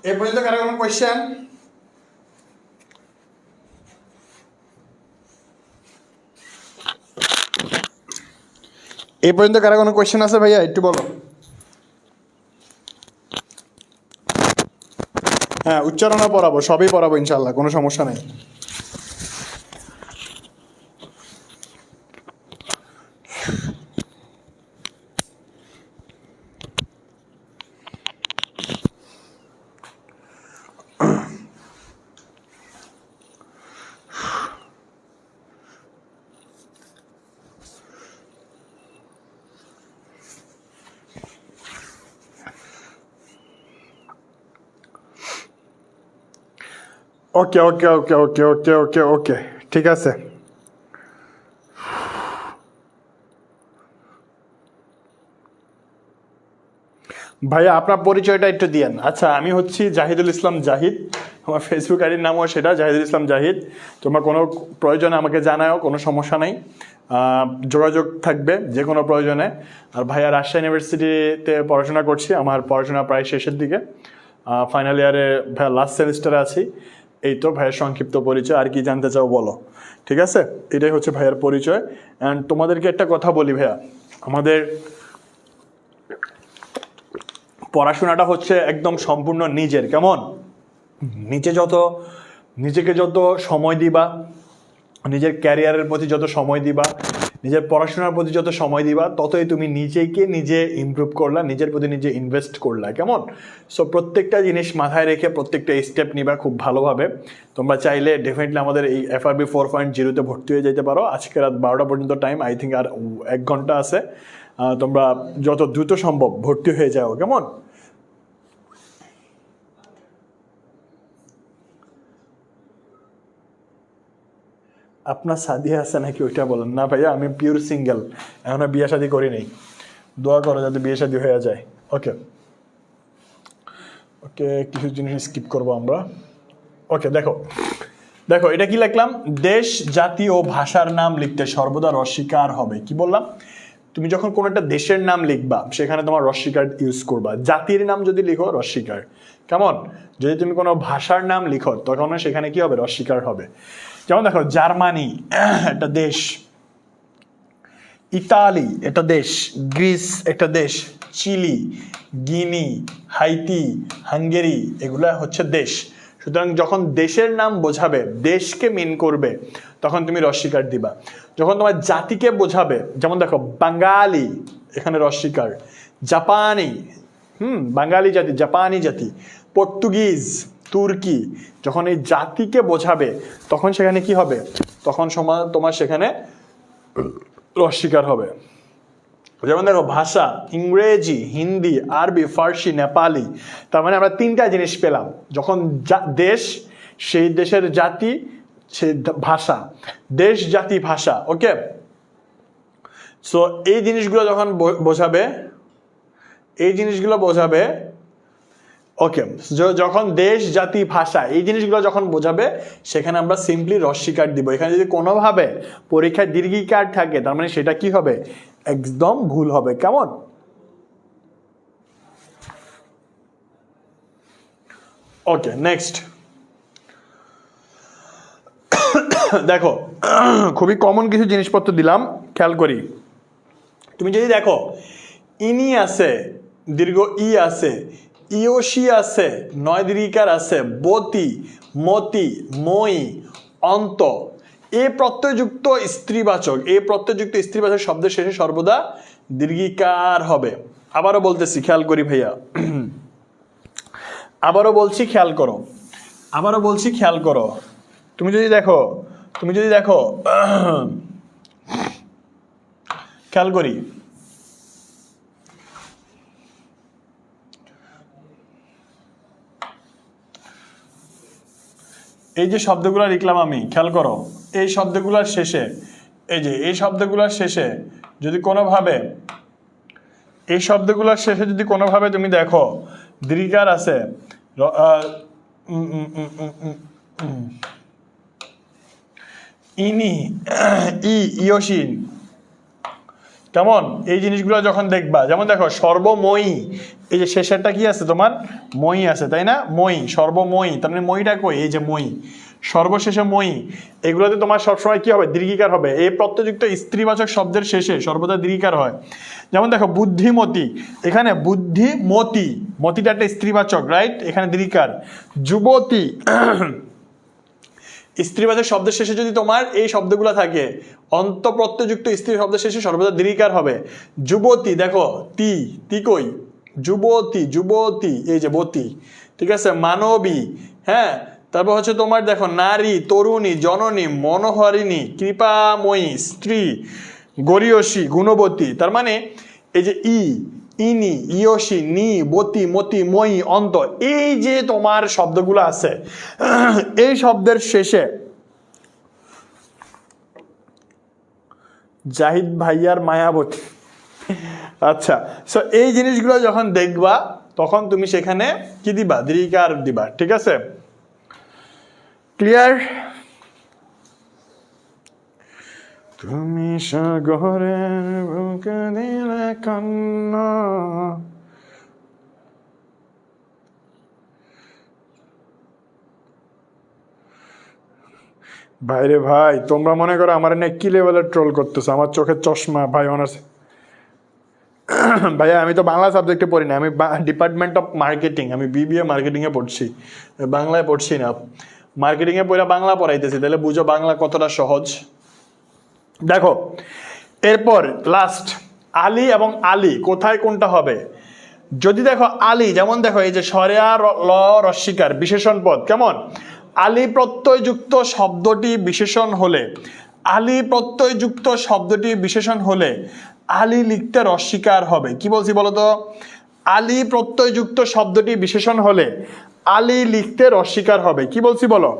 [SPEAKER 1] এই পর্যন্ত কারো কোনো কোয়েশ্চেন? এই পর্যন্ত কারো কোনো কোয়েশ্চেন আছে ভাইয়া, একটু বলো। হ্যাঁ, উচ্চারণও পড়াবো, সবই পড়াবো ইনশাল্লাহ, কোনো সমস্যা নেই। ওকে ওকে ওকে ওকে ওকে ওকে ওকে, ঠিক আছে। ভাইয়া আপনার পরিচয়টা একটু দিয়েন। আচ্ছা, আমি হচ্ছি জাহিদুল ইসলাম জাহিদ, আমার ফেসবুক আইডির নামও সেটা, জাহিদুল ইসলাম জাহিদ। তোমার কোনো প্রয়োজনে আমাকে জানাও, কোনো সমস্যা নেই, যোগাযোগ থাকবে যে কোনো প্রয়োজনে। আর ভাইয়া রাজশাহী ইউনিভার্সিটিতে পড়াশোনা করছি, আমার পড়াশোনা প্রায় শেষের দিকে, ফাইনাল ইয়ারে ভাইয়া লাস্ট সেমিস্টারে আছি। এই তো ভাইয়ের সংক্ষিপ্ত পরিচয়, আর কি জানতে চাও বলো, ঠিক আছে। এটাই হচ্ছে ভাইয়ার পরিচয়। অ্যান্ড তোমাদেরকে একটা কথা বলি ভাইয়া, আমাদের পড়াশোনাটা হচ্ছে একদম সম্পূর্ণ নিজের, কেমন। নিজেকে যত সময় দিবা, নিজের ক্যারিয়ারের প্রতি যত সময় দিবা, নিজের পড়াশোনার প্রতি যত সময় দিবা, ততই তুমি নিজে ইমপ্রুভ করলা, নিজের প্রতি নিজে ইনভেস্ট করলা, কেমন। সো প্রত্যেকটা জিনিস মাথায় রেখে প্রত্যেকটা স্টেপ নিবা খুব ভালোভাবে। তোমরা চাইলে ডেফিনেটলি আমাদের এই FRB 4.0-তে ভর্তি হয়ে যেতে পারো। আজকে রাত 12টা পর্যন্ত টাইম, আই থিঙ্ক আর 1 ঘন্টা আছে। তোমরা যত দ্রুত সম্ভব ভর্তি হয়ে যাও, কেমন। আপনার সাদিয়া আছে নাকি ওইটা বলেন না ভাইয়া, আমি পিওর সিঙ্গেল, এখনো বিয়ে শাদী করি নেই। দোয়া করো যাতে বিয়ে শাদী হয়ে যায়। ওকে ওকে, কিছু জিনিস স্কিপ করবো আমরা। ওকে, দেখো দেখো এটা কি লিখলাম, দেশ জাতি ও ভাষার নাম লিখতে সর্বদা রস্বীকার হবে। কি বললাম, তুমি যখন কোনো একটা দেশের নাম লিখবা সেখানে তোমার রস্বীকার ইউজ করবা। জাতির নাম যদি লিখো রস্বীকার, কেমন। যদি তুমি কোনো ভাষার নাম লিখো তখন সেখানে কি হবে, রস্বীকার হবে। যেমন দেখো, জার্মানি একটা দেশ, ইতালি একটা দেশ, গ্রিস একটা দেশ, চিলি, গিনি, হাইতি, হাঙ্গেরি, এগুলা হচ্ছে দেশ। সুতরাং যখন দেশের নাম বোঝাবে, দেশকে মিন করবে, তখন তুমি রস্বীকার দিবা। যখন তোমার জাতিকে বোঝাবে, যেমন দেখো বাঙালি, এখানে রস্বীকার। জাপানি, বাঙালি জাতি, জাপানি জাতি। পর্তুগিজ, তুর্কি, যখন এই জাতিকে বোঝাবে তখন সেখানে কি হবে, তখন তোমার সেখানে রস্বীকার হবে। যেমন দেখো ভাষা, ইংরেজি, হিন্দি, আরবি, ফার্সি, নেপালি। তার মানে আমরা তিনটা জিনিস পেলাম। যখন দেশ, সেই দেশের জাতি, সেই ভাষা, দেশ, জাতি, ভাষা। ওকে, সো এই জিনিসগুলো যখন বোঝাবে, এই জিনিসগুলো বোঝাবে। ওকে, যখন দেশ, জাতি, ভাষা এই জিনিসগুলো যখন বোঝাবে, সেখানে আমরা সিম্পলি রস্বীকার দিব। এখানে যদি কোনোভাবে পরীক্ষায় দীর্ঘিকার থাকে, তার মানে সেটা কি হবে? একদম ভুল হবে। কেমন? ওকে, নেক্সট দেখো, খুবই কমন কিছু জিনিসপত্র দিলাম, খেয়াল করি। তুমি যদি দেখো ইনি আছে, দীর্ঘ ই আছে, ইয়সি আছে, নয় দীর্ঘিকার আছে, বতি, মতি, মই, অন্ত। এ প্রত্যয়যুক্ত স্ত্রীবাচক, এ প্রত্যয়যুক্ত স্ত্রীবাচক শব্দের শেষে সর্বদা দীর্ঘিকার হবে। আবারও বলতেছি, খেয়াল করি ভাইয়া, আবারও বলছি, খেয়াল করো, আবারও বলছি, খেয়াল করো। তুমি যদি দেখো খেয়াল করি, এই যে শব্দগুলো লিখলাম আমি, খেয়াল করো, এই শব্দগুলোর শেষে, এই যে এই শব্দগুলোর শেষে যদি কোনোভাবে, এই শব্দগুলোর শেষে যদি কোনোভাবে তুমি দেখো দীর্ঘিকার আছে, ইনি, ইয়সিন, কেমন? এই জিনিসগুলো যখন দেখবা, যেমন দেখো সর্বময়ী, এই যে শেষেরটা কি আছে তোমার? মই আছে, তাই না? মই, সর্বময়ী, তার মানে মইটা কই? এই যে মই, সর্বশেষে মই। এগুলোতে তোমার সবসময় কি হবে? দীর্ঘিকার হবে। এই প্রত্যয়যুক্ত স্ত্রীবাচক শব্দের শেষে সর্বদা দীর্ঘিকার হয়। যেমন দেখো বুদ্ধিমতী, এখানে বুদ্ধিমতী, মতিটা একটা স্ত্রীবাচক, রাইট? এখানে দীর্ঘিকার। যুবতী, স্ত্রীবাচক শব্দের শেষে যদি তোমার এই শব্দগুলো থাকে, অন্তঃপ্রত্যয়যুক্ত স্ত্রী শব্দের শেষে সর্বদা দীর্ঘিকার হবে। যুবতী, দেখো তি কই? যুবতী, যুবতী, এই যে বতী, ঠিক আছে? মানবী, হ্যাঁ। তারপর হচ্ছে তোমার দেখো নারী, তরুণী, জননী, মনোহরিণী, কৃপাময়ী, স্ত্রী, গরীয়সী, গুণবতী। তার মানে এই যে ইনি, ইয়সি, নি, বতি, মতি, মই, অন্ত, এই যে তোমার শব্দগুলো আছে, এই শব্দের শেষে জাহিদ ভাইয়ার মায়াবতী। আচ্ছা, সো এই জিনিসগুলো যখন দেখবা, তখন তুমি সেখানে কি দিবা? দীর্ঘিকার দিবা। ঠিক আছে, ক্লিয়ার? তুমি সাগরের বুকে দিলে কান্না। ভাইরে ভাই, তোমরা মনে করো আমার নিয়ে কি লেভেলের ট্রোল করতেছো? আমার চোখের চশমা ভাই, অনার্স ভাইয়া, আমি তো বাংলা সাবজেক্টে পড়ি না, আমি ডিপার্টমেন্ট অফ মার্কেটিং, আমি বিবিএ মার্কেটিংয়ে পড়ছি, বাংলায় পড়ছি না। মার্কেটিংয়ে পড়া বাংলা পড়াইতেছি, তাহলে বুঝো বাংলা কতটা সহজ। দেখো এরপর লাস্ট, আলী এবং আলী, কোথায় কোনটা হবে? যদি দেখো আলী, যেমন দেখো এই যে সরেয়া ল রস্বীকার, বিশেষণ পদ, কেমন? আলী প্রত্যয়যুক্ত শব্দটি বিশেষণ হলে, আলী প্রত্যয়যুক্ত শব্দটি বিশেষণ হলে আলী লিখতে রস্বীকার হবে। কি বলছি বলো তো? আলী প্রত্যয়যুক্ত শব্দটি বিশেষণ হলে আলী লিখতে রস্বীকার হবে। কি বলছি বলো?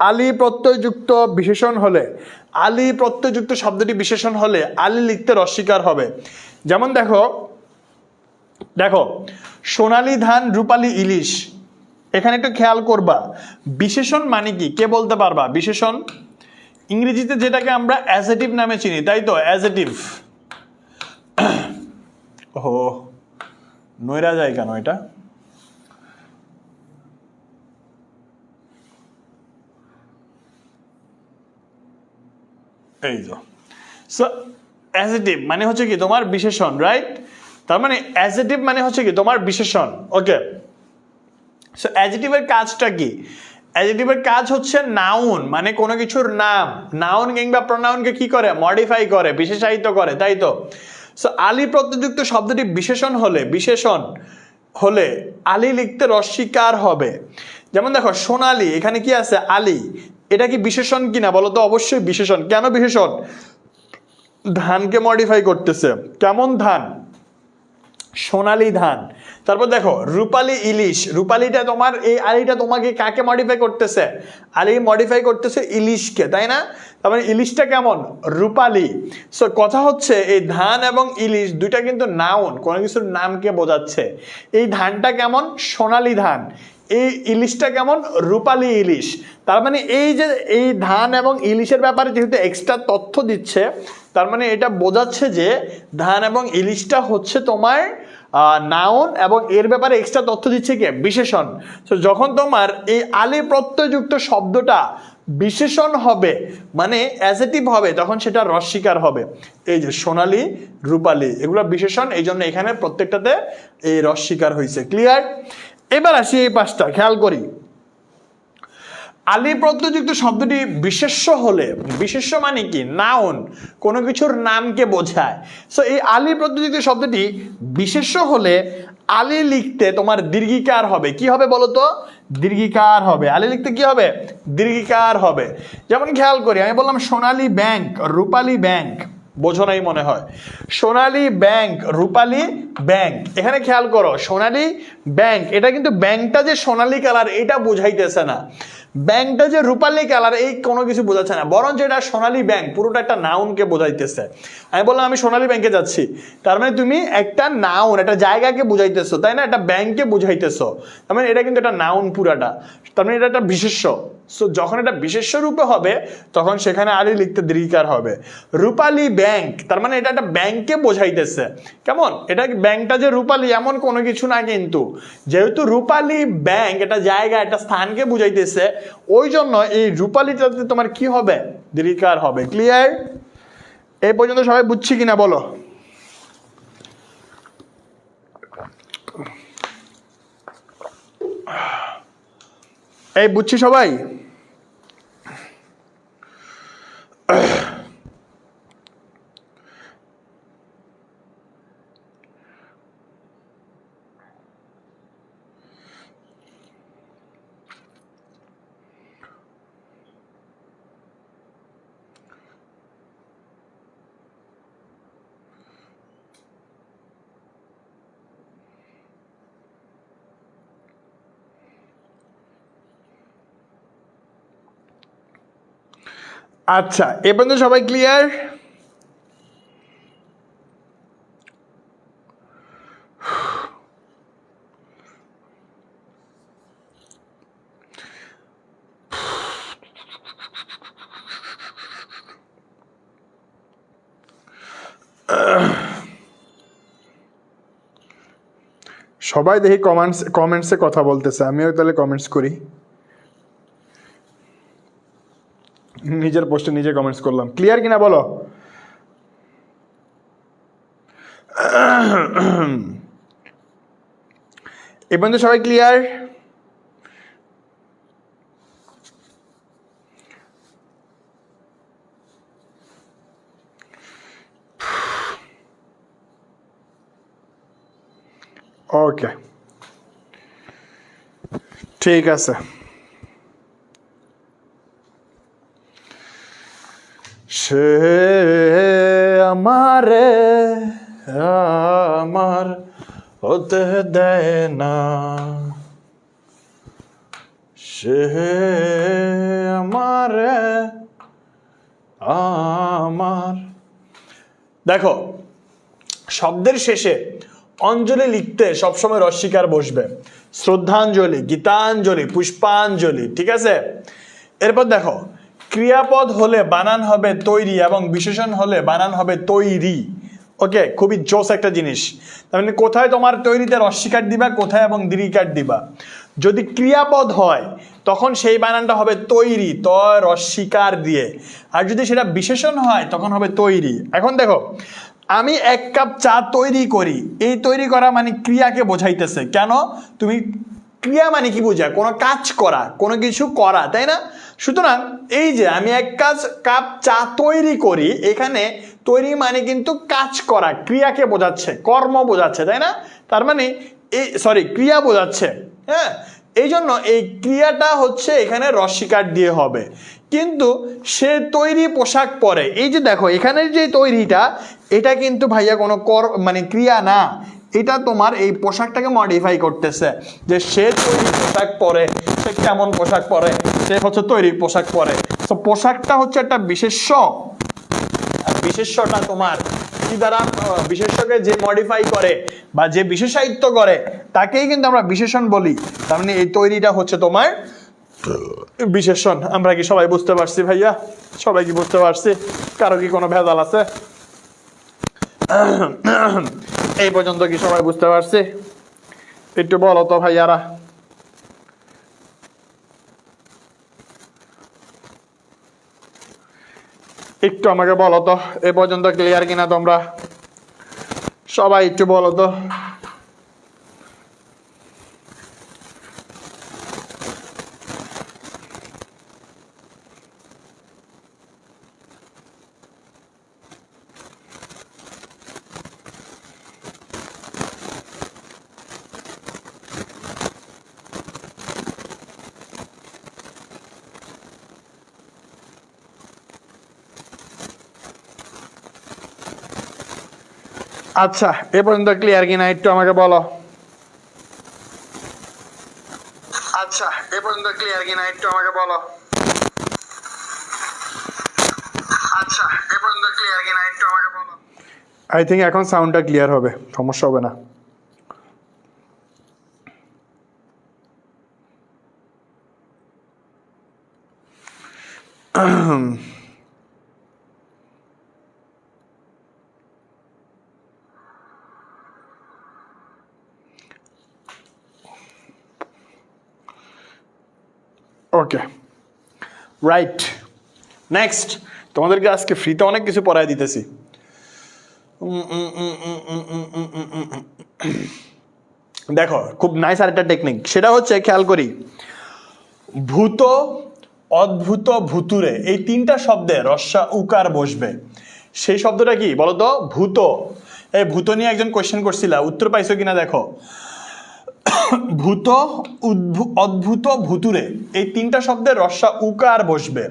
[SPEAKER 1] আলী প্রত্যয়যুক্ত বিশেষণ হলে, আলী প্রত্যয়যুক্ত শব্দটি বিশেষণ হলে আলী লিখতে রস্বীকার হবে। যেমন দেখো সোনালী ধান, রূপালী ইলিশ, এখানে একটু খেয়াল করবা, বিশেষণ মানে কি? কে বলতে পারবা বিশেষণ? ইংরেজিতে যেটাকে আমরা অ্যাজেটিভ নামে চিনি, তাই তো? অ্যাজেটিভ। ও নইরা যায় কেন এটা? এই তো, সো অ্যাজেটিভ মানে হচ্ছে কি তোমার বিশেষণ, রাইট? তার মানে অ্যাজেটিভ মানে হচ্ছে কি তোমার বিশেষণ। ওকে, সো অ্যাজেটিভের কাজটা কি? অ্যাজেটিভের কাজ হচ্ছে নাউন, মানে কোনো কিছুর নাম, নাউন কিংবা প্রোনাউনকে কি করে? মডিফাই করে, বিশেষায়িত করে, তাই তো? সো আলী প্রত্যয়যুক্ত শব্দটি বিশেষণ হলে আলী লিখতে রস্বীকার হবে। যেমন দেখো সোনালী, এখানে কি আছে? আলী। এটা কি বিশেষণ কিনা বলো তো? অবশ্যই বিশেষণ। কেন বিশেষণ? ধানকে মডিফাই করতেছে। কেমন ধান? সোনালী ধান। তারপর দেখো রূপালী ইলিশ, রূপালীটা তোমার এই আলিটা তোমাকে কাকে মডিফাই করতেছে? আলি মডিফাই করতেছে ইলিশকে, তাই না? তার মানে ইলিশটা কেমন? রূপালী। সো কথা হচ্ছে এই ধান এবং ইলিশ দুইটা কিন্তু নাউন, কোনো কিছুর নামকে বোঝাচ্ছে। এই ধানটা কেমন? সোনালী ধান। এই ইলিশটা কেমন? রূপালী ইলিশ। তার মানে এই যে এই ধান এবং ইলিশের ব্যাপারে যেহেতু এক্সট্রা তথ্য দিচ্ছে, তার মানে এটা বোঝাচ্ছে যে ধান এবং ইলিশটা হচ্ছে তোমার নাউন, এবং এর ব্যাপারে এক্সট্রা তথ্য দিচ্ছে কি? বিশেষণ। তো যখন তোমার এই আলি প্রত্যয়যুক্ত শব্দটা বিশেষণ হবে, মানে অ্যাজেটিভ হবে, তখন সেটা রস্বীকার হবে। এই যে সোনালী, রূপালী, এগুলো বিশেষণ, এই জন্য এখানে প্রত্যেকটাতে এই রস্বীকার হয়েছে। ক্লিয়ার? এবার আসি এই পাঁচটা, খেয়াল করি। আলি প্রত্যয়যুক্ত শব্দটি বিশেষ্য হলে, বিশেষ্য মানে কি? নাউন, কোনো কিছুর নামকে বোঝায়। সো এই আলি প্রত্যয়যুক্ত শব্দটি বিশেষ্য হলে আলি লিখতে তোমার দীর্ঘিকার হবে। কি হবে বলো তো? দীর্ঘিকার হবে। আলি লিখতে কি হবে? দীর্ঘিকার হবে। যেমন খেয়াল করি, আমি বললাম সোনালী ব্যাংক, রূপালী ব্যাংক, বোঝো নাই মনে হয়। সোনালী ব্যাংক, রূপালী ব্যাংক। এখানে খেয়াল করো, সোনালী ব্যাংক, এটা কিন্তু ব্যাংকটা যে সোনালী কালার এটা বোঝাইতেছে না, ব্যাংকটা যে রূপালী কালার এই কোনো কিছু বোঝাচ্ছে না, বরং যেটা সোনালী ব্যাংক পুরোটা একটা নাউনকে বোঝাইতেছে। আমি বললাম আমি সোনালী ব্যাংকে যাচ্ছি, তার মানে তুমি একটা নাউন, একটা জায়গাকে বুঝাইতেছো, তাই না? একটা ব্যাংককে বুঝাইতেছো, তার মানে এটা কিন্তু একটা নাউন পুরাটা, তার মানে এটা একটা বিশেষ্য। সো যখন এটা বিশেষ্য রূপে হবে তখন সেখানে আলি লিখতে দীর্ঘিকার হবে। রূপালী ব্যাংক, তার মানে এটা একটা ব্যাংককে বোঝাইতেছে। কেমন? এটা ব্যাংকটা যে রূপালী এমন কোনো কিছু না, কিন্তু যেহেতু রূপালী ব্যাংক একটা জায়গা, একটা স্থানকে বুঝাইতেছে, ওই জন্য এই রূপালীটাতে তোমার কি হবে? দীর্ঘিকার হবে। ক্লিয়ার? এই পর্যন্ত সবাই বুঝছি কিনা বলো? এই বুঝছি সবাই? আচ্ছা, এ পর্যন্ত সবাই ক্লিয়ার? সবাই দেখি কমেন্টসে কথা বলতেছে, আমিও তাহলে কমেন্টস করি। নিজের পোস্টে নিজে কমেন্টস করলাম। ক্লিয়ার কিনা বলো? এ পর্যন্ত সবাই ক্লিয়ার? ওকে, ঠিক আছে। সে আমারে আমার হতে দেয় না, সে আমারে আমার। দেখো, শব্দের শেষে অঞ্জলি লিখতে সবসময় রস্বীকার বসবে। শ্রদ্ধাঞ্জলি, গীতাঞ্জলি, পুষ্পাঞ্জলি, ঠিক আছে? এরপর দেখো, ক্রিয়াপদ হলে বানান হবে তৈরি এবং বিশেষণ হলে বানান হবে তৈরি। ওকে, খুবই জোস একটা জিনিস। তার মানে কোথায় তোমার তৈরিতে রস্বীকার দিবা, কোথায় এবং দীর্ঘিকার দিবা। যদি ক্রিয়াপদ হয় তখন সেই বানানটা হবে তৈরি, ত রস্বীকার দিয়ে। আর যদি সেটা বিশেষণ হয় তখন হবে তৈরি। এখন দেখো, আমি 1 কাপ চা তৈরি করি, এই তৈরি করা মানে ক্রিয়াকে বোঝাইতেছে। কেন? তুমি ক্রিয়া মানে কি বোঝায়? কোনো কাজ করা, কোনো কিছু করা, তাই না? সুতরাং এই যে আমি 1 কাপ চা তৈরি করি, এখানে তৈরি মানে কিন্তু কাজ করা, ক্রিয়াকে বোঝাচ্ছে, কর্ম বোঝাচ্ছে, তাই না? তার মানে এই ক্রিয়া বোঝাচ্ছে। হ্যাঁ, এই জন্য এই ক্রিয়াটা হচ্ছে এখানে রস্বীকার দিয়ে হবে। কিন্তু সে তৈরি পোশাক পরে। এই যে দেখো এখানের যে তৈরিটা, এটা কিন্তু ভাইয়া কোনো মানে ক্রিয়া না, এটা তোমার এই পোশাকটাকে মডিফাই করতেছে, যে সে তৈরি পোশাক পরে, সে কেমন পোশাক পরে, সে হচ্ছে তৈরি পোশাক পরে। তো পোশাকটা হচ্ছে একটা বিশেষ্য, বিশেষ্যটা তোমার কি দ্বারা, বিশেষ্যকে যে মডিফাই করে বা যে বিশেষায়িত্ব করে তাকেই কিন্তু আমরা বিশেষণ বলি। তার মানে এই তৈরিটা হচ্ছে তোমার বিশেষণ। আমরা কি সবাই বুঝতে পারছি ভাইয়া? সবাই কি বুঝতে পারছি? কারো কি কোনো ভেজাল আছে? এই পর্যন্ত কি সবাই বুঝতে পারছি? একটু বলো তো ভাইয়ারা। একটু আমাকে বলো তো এ পর্যন্ত ক্লিয়ার কিনা তোমরা সবাই, একটু বলো তো। আচ্ছা এ পর্যন্ত ক্লিয়ার কিনা একটু আমাকে বলো। আচ্ছা এ পর্যন্ত ক্লিয়ার কিনা একটু আমাকে বলো। আচ্ছা এ পর্যন্ত ক্লিয়ার কিনা একটু আমাকে বলো। আই থিঙ্ক এখন সাউন্ডটা ক্লিয়ার হবে, সমস্যা হবে না। ওকে রাইট, নেক্সট তোমাদেরকে আজকে ফ্রিতে অনেক কিছু পড়ায় দিতেছি। দেখো খুব নাইস আরেকটা টেকনিক, সেটা হচ্ছে খেয়াল করি, ভূত, অদ্ভুত, ভুতুরে এই তিনটা শব্দে রস্যা উকার বসবে। সেই শব্দটা কি বলো তো? ভূত। এই ভূত নিয়ে একজন কোয়েশ্চেন করছিল, উত্তর পাইছো কিনা দেখো। ভূত, অদ্ভুত, ভুতুরে এই তিনটা শব্দে রস্যা উকার বসবে।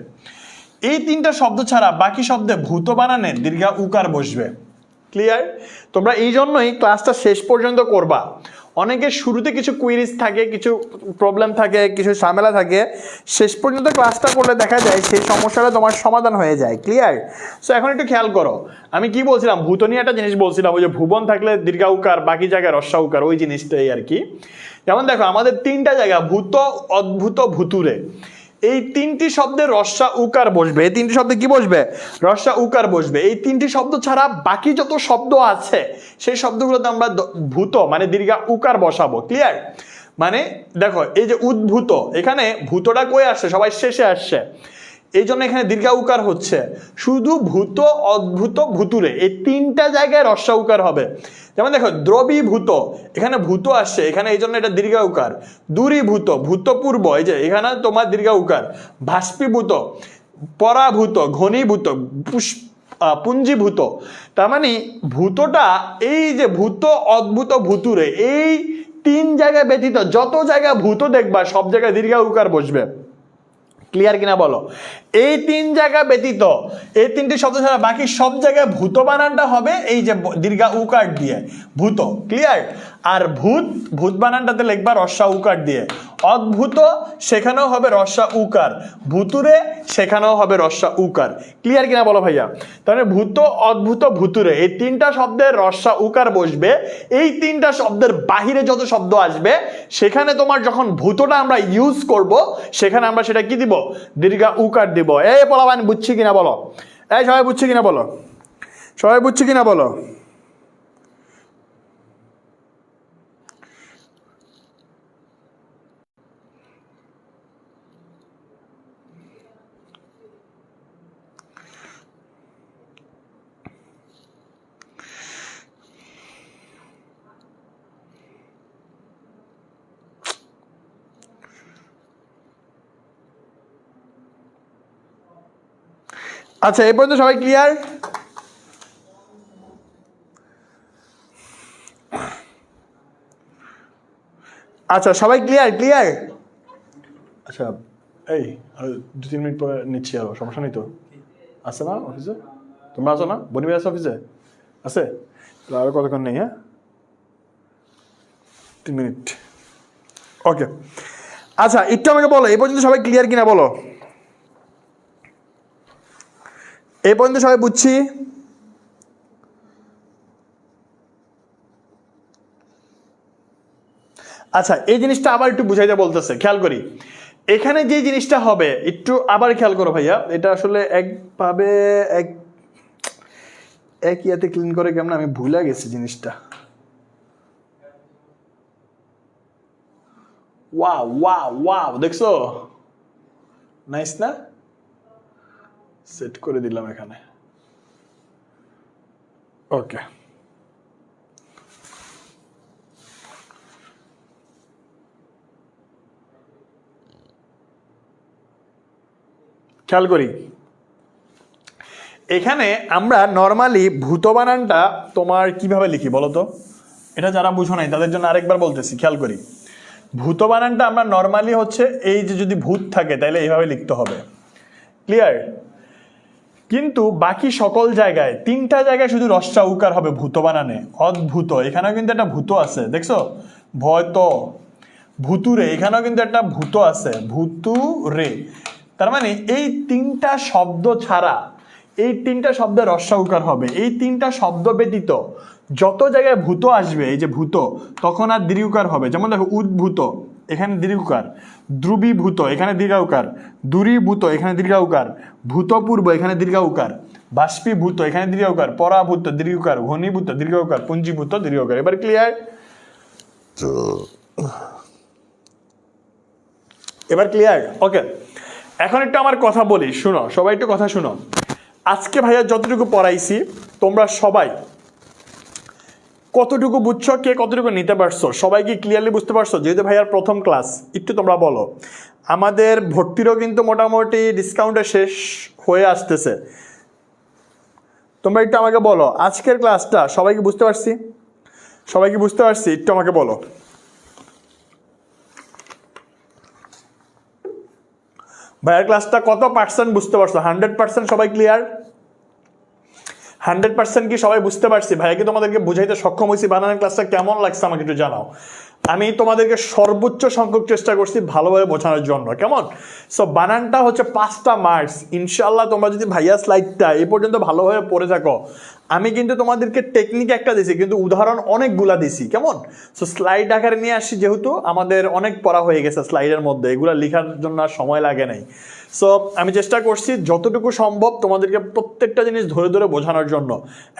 [SPEAKER 1] এই তিনটা শব্দ ছাড়া বাকি শব্দে ভূত বানানে দীর্ঘা উকার বসবে। ক্লিয়ার? তোমরা এই জন্যই ক্লাসটা শেষ পর্যন্ত করবা। অনেকের শুরুতে কিছু কুইরিজ থাকে, কিছু প্রবলেম থাকে, কিছু ঝামেলা থাকে, শেষ পর্যন্ত ক্লাসটা করলে দেখা যায় সেই সমস্যাটা তোমার সমাধান হয়ে যায়। ক্লিয়ার? সো এখন একটু খেয়াল করো, আমি কি বলছিলাম, ভূত নিয়ে একটা জিনিস বলছিলাম, ওই যে ভুবন থাকলে দীর্ঘা উকার, বাকি জায়গায় রস্যা উকার, ওই জিনিসটাই আর কি। যেমন দেখো আমাদের তিনটা জায়গা, ভূত, অদ্ভুত, ভুতুরে, এই তিনটি শব্দে রস্যা উকার বসবে। এই তিনটি শব্দে কি বসবে? রস্যা উকার বসবে। এই তিনটি শব্দ ছাড়া বাকি যত শব্দ আছে সেই শব্দগুলোতে আমরা ভূত মানে দীর্ঘা উকার বসাবো। ক্লিয়ার? মানে দেখো এই যে উদ্ভূত, এখানে ভূতটা কই আসছে? সবাই শেষে আসছে, এই জন্য এখানে দীর্ঘা উকার হচ্ছে। শুধু ভূত, অদ্ভুত, ভুতুরে এই তিনটা জায়গায় রস্যা উকার হবে। যেমন দেখো দ্রবীভূত, এখানে ভূত আসছে, এখানে এই জন্য এটা দীর্ঘা উকার। দূরীভূত, ভূতপূর্ব, এই যে এখানে তোমার দীর্ঘা উকার। বাষ্পীভূত, পরাভূত, ঘনীভূত, পুঞ্জীভূত। তার মানে ভূতটা, এই যে ভূত, অদ্ভুত, ভুতুরে এই তিন জায়গায় ব্যতীত যত জায়গায় ভূত দেখবা সব জায়গায় দীর্ঘা উকার বসবে। ক্লিয়ার কিনা বলো? এই তিন জায়গা ব্যতীত, এই তিনটি শব্দ ছাড়া বাকি সব জায়গায় ভূত বানানটা হবে এই যে দীর্ঘা উকার দিয়ে, ভূত। ক্লিয়ার? আর ভূত, ভূত বানানটাতে লিখবা রস্যা উকার দিয়ে। অদ্ভুত, সেখানেও হবে রস্যা উকার। ভুতুরে, সেখানেও হবে রস্যা উকার। ক্লিয়ার কিনা বলো ভাইয়া? তাহলে ভূত, অদ্ভুত, ভুতুরে এই তিনটা শব্দের রস্যা উকার বসবে। এই তিনটা শব্দের বাহিরে যত শব্দ আসবে সেখানে তোমার যখন ভূতটা আমরা ইউজ করব সেখানে আমরা সেটা কি দিব? দীর্ঘা উকার দিব। এই পোলাপান বুঝছি কিনা বলো? এই সবাই বুঝছি কিনা বলো? সবাই বুঝছি কিনা বলো? আচ্ছা এই পর্যন্ত সবাই ক্লিয়ার? আচ্ছা সবাই ক্লিয়ার? ক্লিয়ার? আচ্ছা এই আর 2-3 মিনিট পরে নিচ্ছি, আরো সমস্যা নেই তো? আছে না অফিসে? তোমরা আছো না? বনি ভাই আছে অফিসে? আছে? আরো কতক্ষণ নেই? হ্যাঁ, 3 মিনিট। ওকে, আচ্ছা একটু আমাকে বলো, এই পর্যন্ত সবাই ক্লিয়ার কিনা বলো? এই পর্যন্ত সবাই বুঝছি? আচ্ছা, এই জিনিসটা আবার একটু বুঝাইতে বলতেছে, খেয়াল করি। এখানে যে জিনিসটা হবে একটু আবার খেয়াল করো ভাইয়া, এটা আসলে একভাবে এক ইয়াতে ক্লিন করে কেমন আমি ভুলে গেছি জিনিসটা। ওয়াও ওয়াও ওয়াও, দেখছো? নাইস না? সেট করে দিলাম এখানে। ওকে, খেয়াল করি এখানে আমরা নর্মালি ভূত বানানটা তোমার কিভাবে লিখি বলো তো? এটা যারা বুঝো নাই তাদের জন্য আরেকবার বলতেছি, খেয়াল করি। ভূত বানানটা আমরা নর্মালি হচ্ছে এই যে যদি ভূত থাকে তাহলে এইভাবে লিখতে হবে, ক্লিয়ার? কিন্তু বাকি সকল জায়গায় 3টা জায়গায় শুধু রস্যা উকার হবে ভূত বানানে। অদ্ভুত, এখানেও কিন্তু একটা ভূত আছে, দেখছো? ভয় তো ভূতুরে, এখানেও কিন্তু একটা ভূত আছে, ভূতুরে। তার মানে এই 3টা শব্দ ছাড়া, এই 3টা শব্দের রস্যা উকার হবে। এই 3টা শব্দ ব্যতীত যত জায়গায় ভূত আসবে, এই যে ভূত, তখন আর দীর্ঘকার হবে। যেমন দেখো, উদ্ভূত এখানে দীর্ঘকার, দ্রুবীভূত এখানে দীর্ঘাউকার, দূরীভূত এখানে দীর্ঘাউকার, ভূতপূর্ব এখানে দীর্ঘাউকার, বাষ্পীভূত এখানে দীর্ঘাউকার, পরাভূত দীর্ঘকার, ঘনীভূত দীর্ঘাউকার, পুঞ্জীভূত দীর্ঘকার। এবার ক্লিয়ার? এবার ক্লিয়ার? ওকে, এখন একটু আমার কথা বলি, শুনো সবাই, একটু কথা শুনো। আজকে ভাইয়া যতটুকু পড়াইছি তোমরা সবাই কতটুকু বুঝছো, কে কতটুকু নিতে পারছো, সবাই কি ক্লিয়ারলি বুঝতে পারছো? যেহেতু ভাইয়ার প্রথম ক্লাস, একটু তোমরা বলো। আমাদের ভর্তিরও কিন্তু মোটামুটি ডিসকাউন্টে শেষ হয়ে আসতেছে। তোমরা একটু আমাকে বলো, আজকের ক্লাসটা সবাই কি বুঝতে পারছি? সবাই কি বুঝতে পারছি? একটু আমাকে বলো। ভাইয়ার ক্লাসটা কত পার্সেন্ট বুঝতে পারছো? 100% সবাই ক্লিয়ার? 100% কি সবাই বুঝতে পারছি? ভাইয়া কি তোমাদেরকে বুঝাইতে সক্ষম হয়েছি? বানানোর ক্লাসটা কেমন লাগছে আমাকে একটু জানাও। আমি তোমাদেরকে সর্বোচ্চ সংখ্যক চেষ্টা করছি ভালোভাবে বোঝানোর জন্য, কেমন? সো বানানটা হচ্ছে 5টা মার্কস। ইনশাল্লাহ তোমরা যদি ভাইয়া স্লাইডটা এ পর্যন্ত ভালোভাবে পড়ে থাকো, আমি কিন্তু তোমাদেরকে টেকনিক একটা দিছি কিন্তু উদাহরণ অনেকগুলা দিছি, কেমন? সো স্লাইড আকারে নিয়ে আসছি, যেহেতু আমাদের অনেক পড়া হয়ে গেছে স্লাইডের মধ্যে, এগুলো লেখার জন্য আর সময় লাগে নাই। সো আমি চেষ্টা করছি যতটুকু সম্ভব তোমাদেরকে প্রত্যেকটা জিনিস ধরে ধরে বোঝানোর জন্য।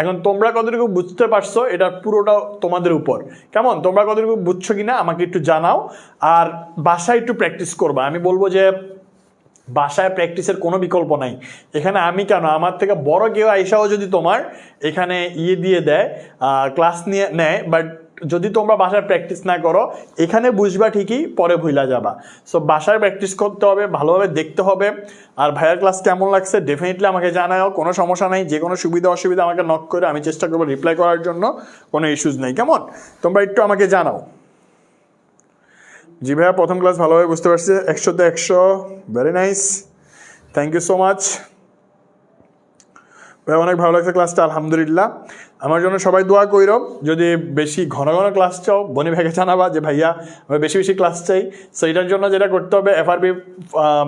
[SPEAKER 1] এখন তোমরা কতটুকু বুঝতে পারছো এটা পুরোটা তোমাদের উপর, কেমন? তোমরা কতটুকু বুঝছো কিনা আমাকে একটু জানাও। আর বাসায় একটু প্র্যাকটিস করবা। আমি বলবো যে বাসায় প্র্যাকটিসের কোনো বিকল্প নাই। এখানে আমি কেন, আমার থেকে বড় কেউ আইসাও যদি তোমার এখানে দিয়ে দেয়, ক্লাস নিয়ে নেয়, বাট যদি তোমরা বাসায় প্র্যাকটিস না করো, এখানে বুঝবা ঠিকই, পরে ভুলা যাবা। সো বাসায় প্র্যাকটিস করতে হবে, ভালোভাবে দেখতে হবে। আর ভাইয়ার ক্লাস কেমন লাগছে ডেফিনেটলি আমাকে জানাও, কোনো সমস্যা নাই। যে কোনো সুবিধা অসুবিধা আমাকে নক করে আমি চেষ্টা করবো রিপ্লাই করার জন্য, কোনো ইস্যুস নেই, কেমন? তোমরা একটু আমাকে জানাও। জি ভাইয়া, প্রথম ক্লাস ভালোভাবে বুঝতে পারছি, 100তে 100, very nice, thank you so much ভাইয়া, অনেক ভালো লাগছে ক্লাসটা, আলহামদুলিল্লাহ। আমার জন্য সবাই দোয়া কইরো। যদি বেশি ঘন ঘন ক্লাস চাও, বনি ভাইকে জানাবা যে ভাইয়া আমি বেশি বেশি ক্লাস চাই। সো এটার জন্য যেটা করতে হবে, FRB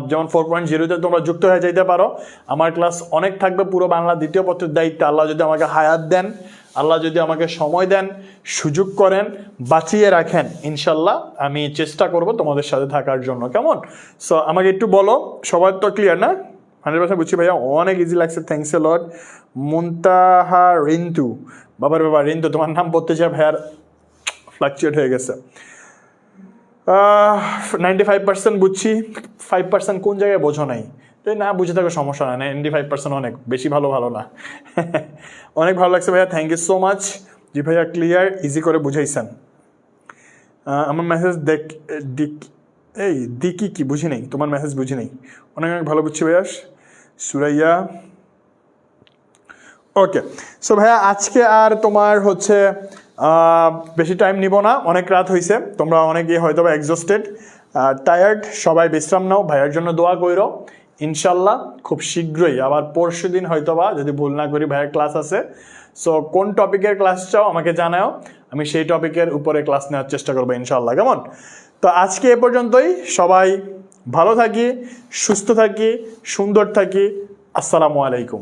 [SPEAKER 1] যেমন 4.0-তে তোমরা যুক্ত হয়ে যাইতে পারো। আমার ক্লাস অনেক থাকবে, পুরো বাংলা দ্বিতীয় পত্রের দায়িত্বে। আল্লাহ যদি আমাকে হায়াত দেন, আল্লাহ যদি আমাকে সময় দেন, সুযোগ করেন, বাঁচিয়ে রাখেন, ইনশাল্লাহ আমি চেষ্টা করব তোমাদের সাথে থাকার জন্য, কেমন? সো আমাকে একটু বলো, সবার তো ক্লিয়ার না? 100% বুঝছি ভাইয়া, অনেক ইজি লাগছে, থ্যাংকস এ লট। মুনতাহা রিন্তু, বাবা রিন্তু, তোমার নাম বলতে চাই ভাইয়ার ফ্লাকচুয়েট হয়ে গেছে। 95% বুঝছি, 5% কোন জায়গায় বোঝো নাই। তাই না, বুঝে থাকো সমস্যা নাই, 95% অনেক বেশি, ভালো না। অনেক ভালো লাগছে ভাইয়া, থ্যাংক ইউ সো মাচ। জি ভাইয়া ক্লিয়ার, ইজি করে বুঝাইছেন। আমার মেসেজ দিকি কি বুঝি নেই, তোমার মেসেজ বুঝি নেই। অনেক অনেক ভালো বুঝছি ভাইয়া। সুরাইয়া, ওকে। সো ভাইয়া আজকে আর তোমার হচ্ছে বেশি টাইম নিব না, অনেক রাত হয়েছে, তোমরা অনেকে হয়তো বা এক্সস্টেড। টায়ার্ড, সবাই বিশ্রাম নাও, ভাইয়ের জন্য দোয়া কইরো। ইনশাল্লাহ খুব শীঘ্রই আবার পরশু দিন হয়তোবা, যদি ভুল না করি, ভাইয়ের ক্লাস আছে। সো কোন টপিকের ক্লাস চাও আমাকে জানাও, আমি সেই টপিকের উপরে ক্লাস নেওয়ার চেষ্টা করবো ইনশাল্লাহ। কেমন? তো আজকে এ পর্যন্তই। সবাই ভালো থাকি, সুস্থ থাকি, সুন্দর থাকি। আসসালামু আলাইকুম।